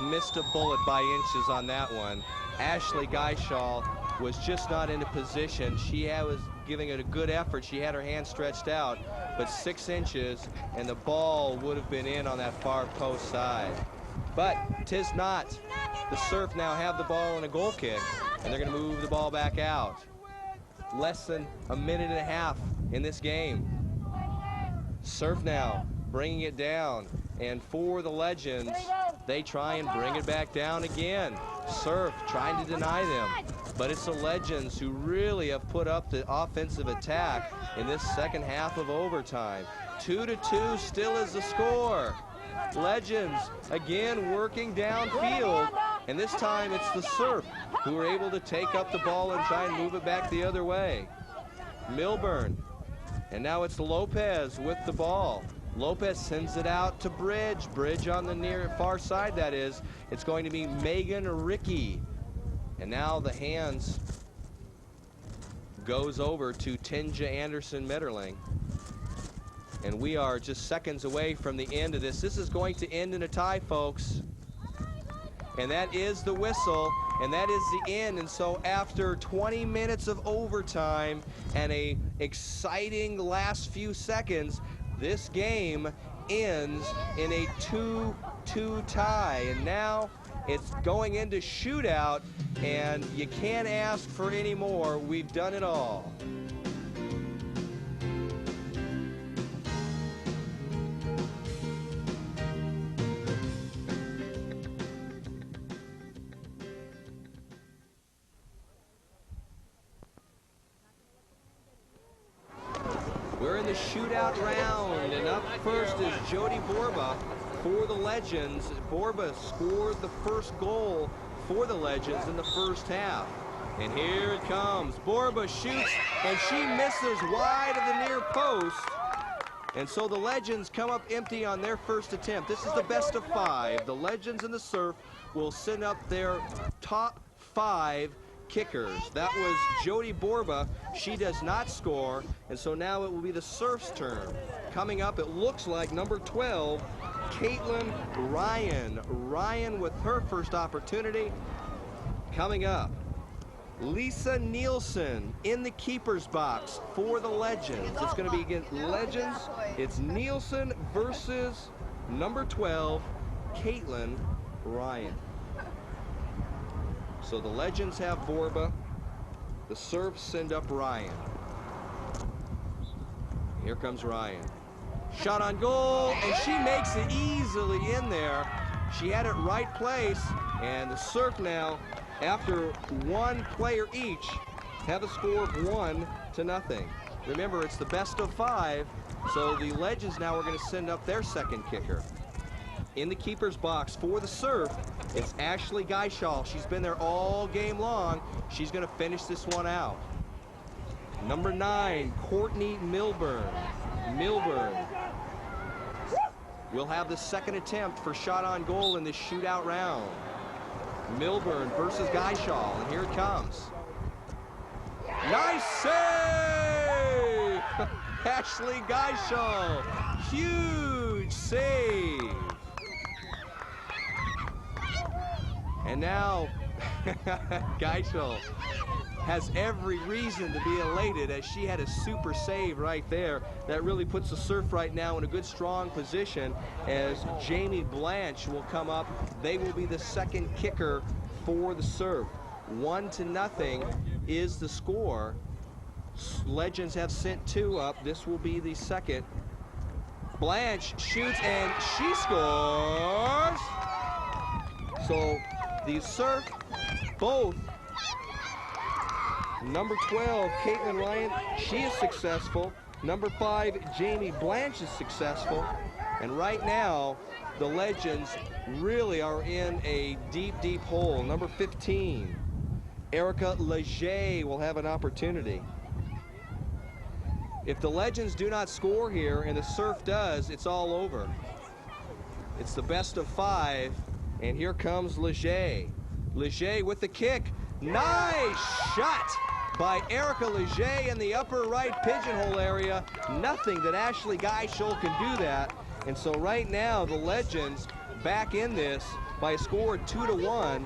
missed a bullet by inches on that one. Ashley Geishel was just not in a position. She was giving it a good effort. She had her hand stretched out, but 6 inches, and the ball would have been in on that far post side. But 'tis not. The Surf now have the ball in a goal kick, and they're going to move the ball back out. Less than a minute and a half in this game. Surf now bringing it down, and for the Legends, they try and bring it back down again. Surf trying to deny them, but it's the Legends who really have put up the offensive attack in this second half of overtime. 2-2 still is the score. Legends again working downfield, and this time it's the Surf who are able to take up the ball and try and move it back the other way. Milburn, and now it's Lopez with the ball. Lopez sends it out to Bridge. Bridge on the near far side, that is. It's going to be Megan Rickey. And now the hands goes over to Tinja Anderson Metterling. And we are just seconds away from the end of this. This is going to end in a tie, folks. And that is the whistle, and that is the end. And so after 20 minutes of overtime and a exciting last few seconds, this game ends in a 2-2 tie. And now it's going into shootout, and you can't ask for any more. We've done it all. We're in the shootout round, and up first is Jody Borba for the Legends. Borba scored the first goal for the Legends in the first half. And here it comes. Borba shoots, and she misses wide of the near post. And so the Legends come up empty on their first attempt. This is the best of 5. The Legends and the Surf will send up their top 5 kickers. That was Jody Borba. She does not score, and so now it will be the Surf's turn. Coming up, it looks like number 12, Caitlin Ryan. Ryan with her first opportunity. Coming up, Lisa Nielsen in the keeper's box for the Legends. It's going to be against Legends. It's Nielsen versus number 12, Caitlin Ryan. So the Legends have Borba. The Surfs send up Ryan. Here comes Ryan. Shot on goal, and she makes it easily in there. She had it right place, and the Surf now, after one player each, have a score of 1-0. Remember, it's the best of 5, so the Legends now are going to send up their second kicker. In the keeper's box for the Surf, it's Ashley Geishel. She's been there all game long. She's going to finish this one out. Number 9, Courtney Milburn. Milburn will have the second attempt for shot on goal in this shootout round. Milburn versus Geishel, and here it comes. Nice save! Ashley Geishel, huge save. And now Geishel has every reason to be elated, as she had a super save right there. That really puts the Surf right now in a good strong position, as Jamie Blanche will come up. They will be the second kicker for the Surf. 1-0 is the score. Legends have sent 2 up. This will be the second. Blanche shoots and she scores. So the Surf, both. Number 12, Caitlin Ryan, she is successful. Number 5, Jamie Blanche is successful. And right now, the Legends really are in a deep, deep hole. Number 15, Erica Leger will have an opportunity. If the Legends do not score here and the Surf does, it's all over. It's the best of 5, and here comes Leger. Leger with the kick. Nice shot by Erica Leger in the upper right pigeonhole area. Nothing that Ashley Geisel can do that. And so right now, the Legends back in this by a score of 2-1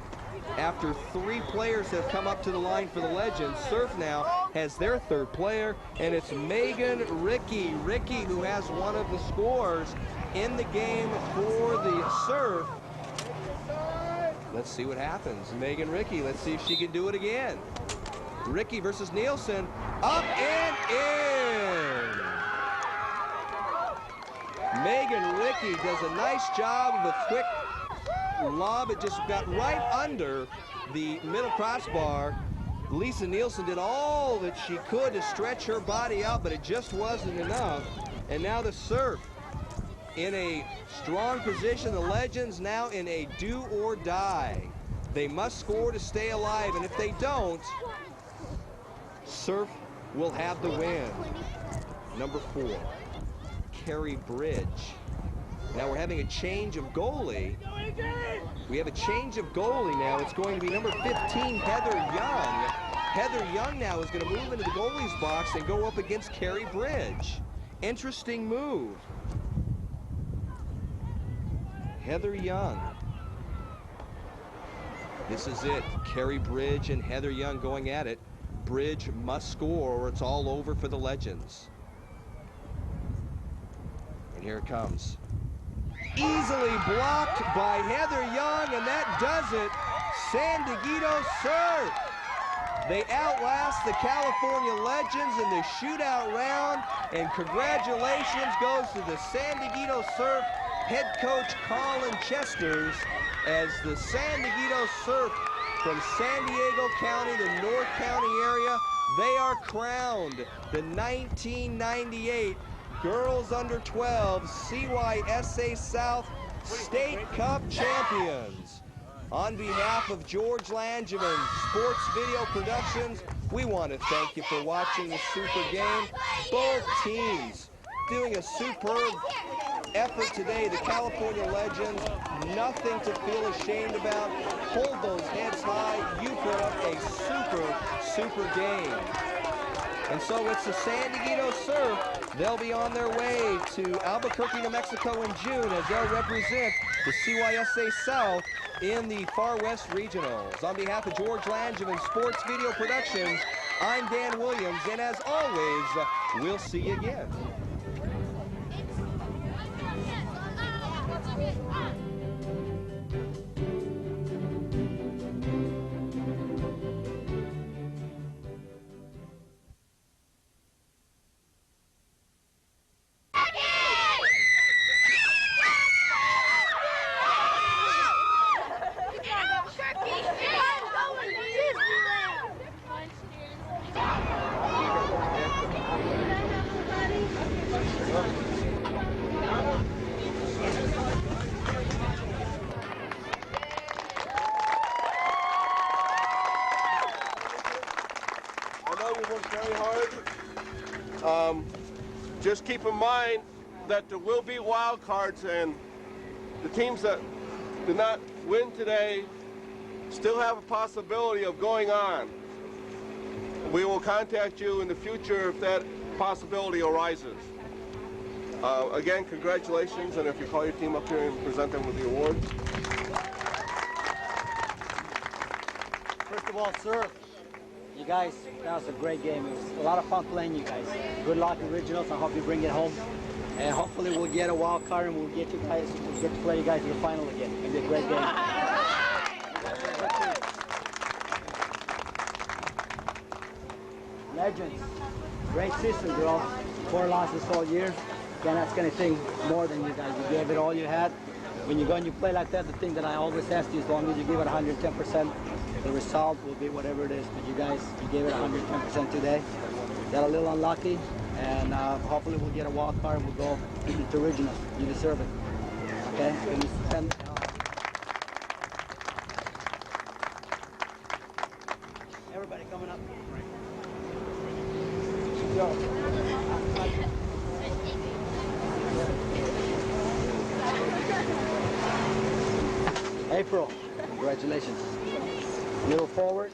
after 3 players have come up to the line for the Legends. Surf now has their 3rd player, and it's Megan Ricky. Ricky, who has one of the scores in the game for the Surf. Let's see what happens. Megan Ricky, let's see if she can do it again. Ricky versus Nielsen, up and in. Megan Ricky does a nice job of a quick lob. It just got right under the middle crossbar. Lisa Nielsen did all that she could to stretch her body out, but it just wasn't enough. And now the Surf in a strong position. The Legends now in a do or die. They must score to stay alive, and if they don't, Surf will have the win. Number 4, Carrie Bridge. Now we're having a change of goalie. We have a change of goalie now. It's going to be number 15, Heather Young. Heather Young now is going to move into the goalie's box and go up against Carrie Bridge. Interesting move. Heather Young. This is it. Carrie Bridge and Heather Young going at it. Bridge must score or it's all over for the Legends. And here it comes. Easily blocked by Heather Young, and that does it. San Dieguito Surf. They outlast the California Legends in the shootout round, and congratulations goes to the San Dieguito Surf head coach Colin Chesters, as the San Dieguito Surf from San Diego County, the North County area, they are crowned the 1998 Girls Under 12 CYSA South State Cup champions. On behalf of George Langevin Sports Video Productions, we want to thank you for watching the super game. Both teams doing a superb effort today. The California Legends, nothing to feel ashamed about. Hold those heads high. You put up a super game. And so it's the San Dieguito Surf. They'll be on their way to Albuquerque, New Mexico in June as they'll represent the CYSA South in the Far West Regionals. On behalf of George Langevin Sports Video Productions, I'm Dan Williams, and as always, we'll see you again. Just keep in mind that there will be wild cards, and the teams that do not win today still have a possibility of going on. We will contact you in the future if that possibility arises. Again, congratulations, and if you call your team up here and present them with the award. First of all, sir, you guys, that was a great game. It was a lot of fun playing you guys. Good luck in regionals. I hope you bring it home. And hopefully we'll get a wild card and we'll get you guys, we'll get to play you guys in the final again. It'll be a great game. Legends. Great season, girls. 4 losses all year. Can't ask anything more than you guys. You gave it all you had. When you go and you play like that, the thing that I always ask you is, as long as you give it 110%, the result will be whatever it is. But you guys, you gave it 110% today. Got a little unlucky, and hopefully we'll get a wild card. We'll go to regional. You deserve it. Okay? Can you send, everybody coming up. Go. April, congratulations. A little forward.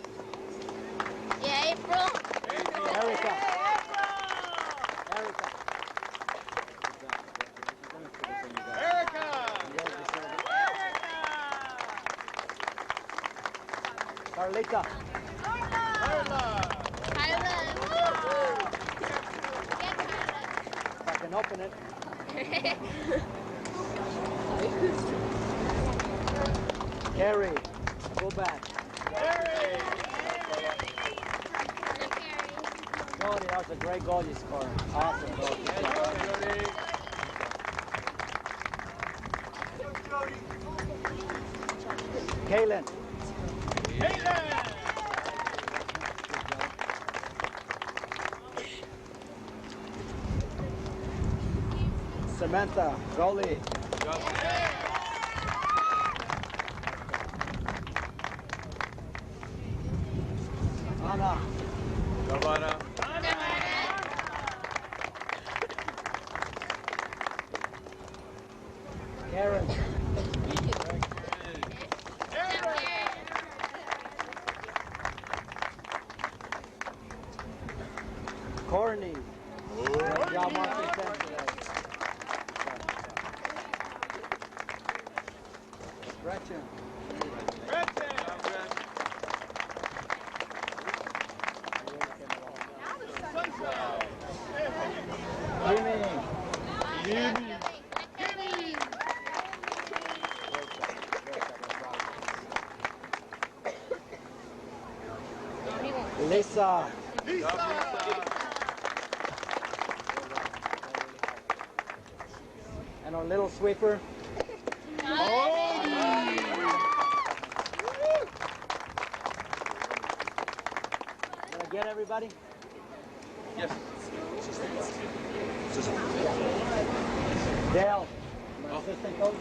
Yeah, April. Erica. Erica. Carlita. Tyler. If I can open it. Carrie, go back. Jody, that was a great goal you scored. Awesome goal. Kaylin. Samantha, goalie. Anna. Giovanna. Karen. Courtney. Great job watching them today. Gretchen. Lisa. And our little sweeper. Did I get everybody? Yes. Dale, my assistant coach.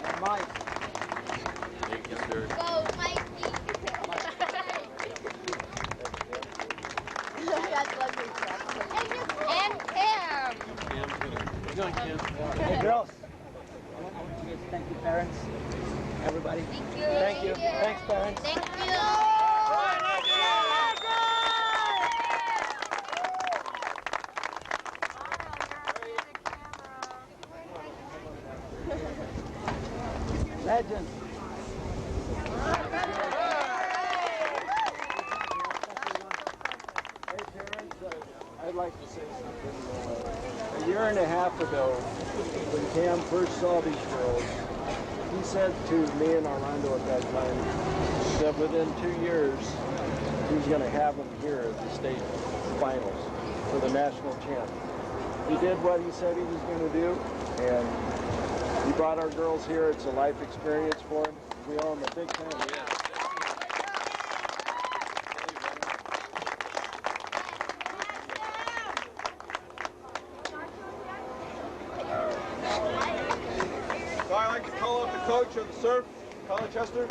And Mike. Thank you, sir. Go, Mikey. And Cam. Hey, girls. I want you guys to thank your parents. Everybody. Thank you. Thank you. Thanks, parents. Thank you. Legend. Hey parents, I'd like to say something. A year and a half ago, when Cam first saw these girls, he said to me and Orlando at that time that within 2 years, he was going to have them here at the state finals for the national champ. He did what he said he was going to do, and he brought our girls here. It's a life experience for him. We owe him a big fan. So I'd like to call up the coach of the surf, Colin Chester.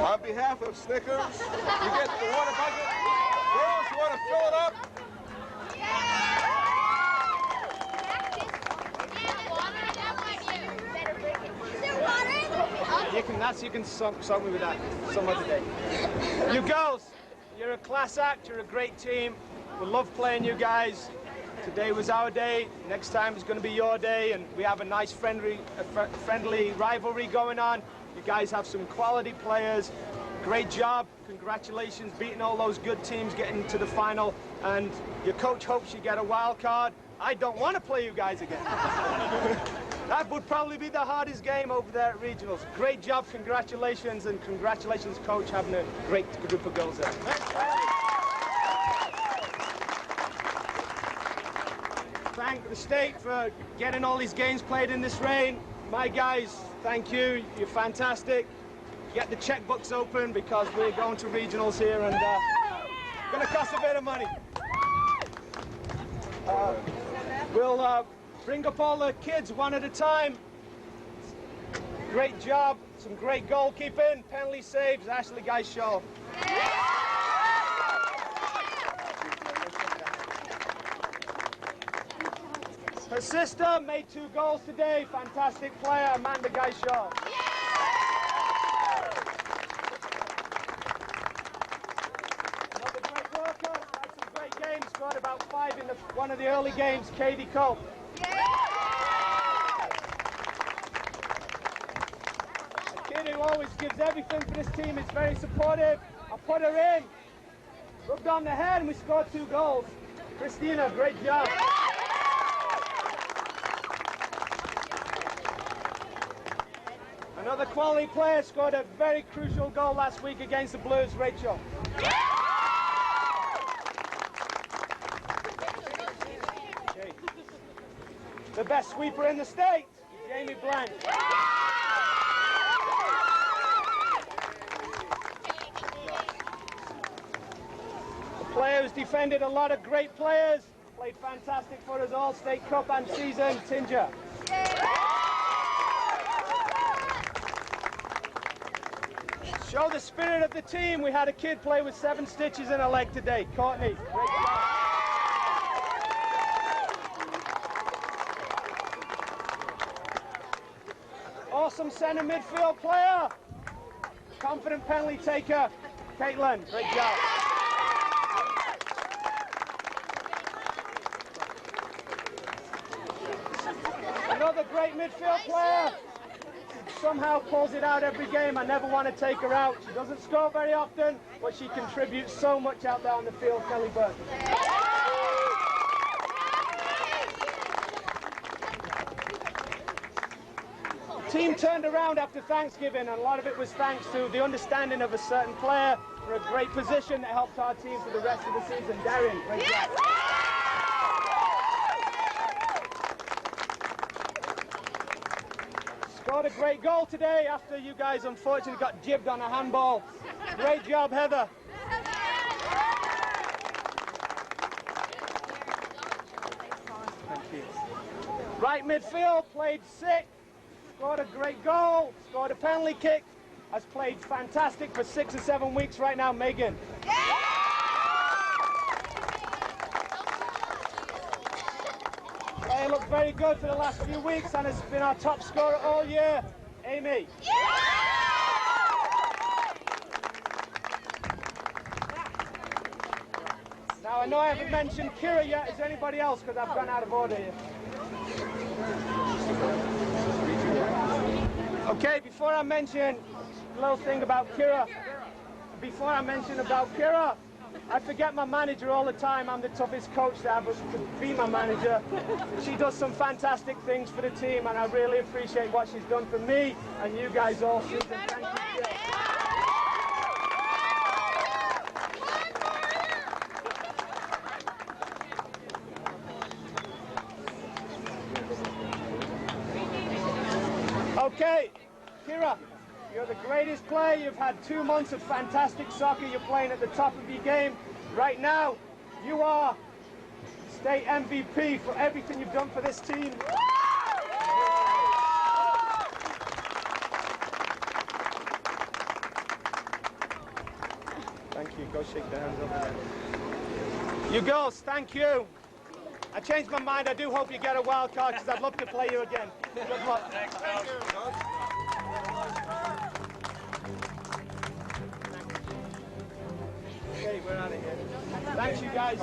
On behalf of Snickers, you get the water bucket. Girls, you want to fill it up? You can song me with that some other day. You girls, you're a class act, you're a great team. We love playing you guys. Today was our day, next time is going to be your day, and we have a nice friendly rivalry going on. You guys have some quality players. Great job, congratulations, beating all those good teams, getting to the final, and your coach hopes you get a wild card. I don't want to play you guys again. That would probably be the hardest game over there at regionals. Great job, congratulations, and congratulations, coach, having a great group of girls there. Thank the state for getting all these games played in this rain. My guys, thank you. You're fantastic. Get the checkbooks open because we're going to regionals here and it's going to cost a bit of money. We'll bring up all the kids one at a time. Great job, some great goalkeeping, penalty saves, Ashley Guyshaw. Her sister made 2 goals today, fantastic player, Amanda Guyshaw. Another great worker, had some great games, scored about 5 in one of the early games, Katie Cole. A kid who always gives everything for this team, is very supportive. I put her in, rubbed on the head, and we scored 2 goals. Christina, great job. Another quality player scored a very crucial goal last week against the Blues, Rachel. Okay. The best sweeper in the state, Jamie Blank. The player who's defended a lot of great players, played fantastic for us all, State Cup and season, Tinja. Show the spirit of the team. We had a kid play with 7 stitches in her leg today. Courtney, great job. Awesome center midfield player. Confident penalty taker, Caitlin, great job. Another great midfield player. Somehow pulls it out every game. I never want to take her out. She doesn't score very often, but she contributes so much out there on the field, Kelly Burke. The team turned around after Thanksgiving, and a lot of it was thanks to the understanding of a certain player for a great position that helped our team for the rest of the season. Darren, great job. Scored a great goal today after you guys unfortunately got jibbed on a handball. Great job, Heather. Thank you. Right midfield, played sick, scored a great goal, scored a penalty kick, has played fantastic for 6 or 7 weeks right now, Megan. They looked very good for the last few weeks and has been our top scorer all year, Amy. Now I know I haven't mentioned Kira yet. Is there anybody else? Because I've gone out of order here. Okay, before I mention a little thing about Kira, I forget my manager all the time. I'm the toughest coach there, but to be my manager, she does some fantastic things for the team, and I really appreciate what she's done for me and you guys all season. Thank you, Kira. Okay, Kira, you're the greatest player. You've had 2 months of fantastic soccer. You're playing at the top of your game. Right now, you are state MVP for everything you've done for this team. Thank you. Go shake the hands over there. You girls, thank you. I changed my mind. I do hope you get a wild card because I'd love to play you again. Good luck. Thanks, Thank you. Okay, we're out of here. Thanks, you guys.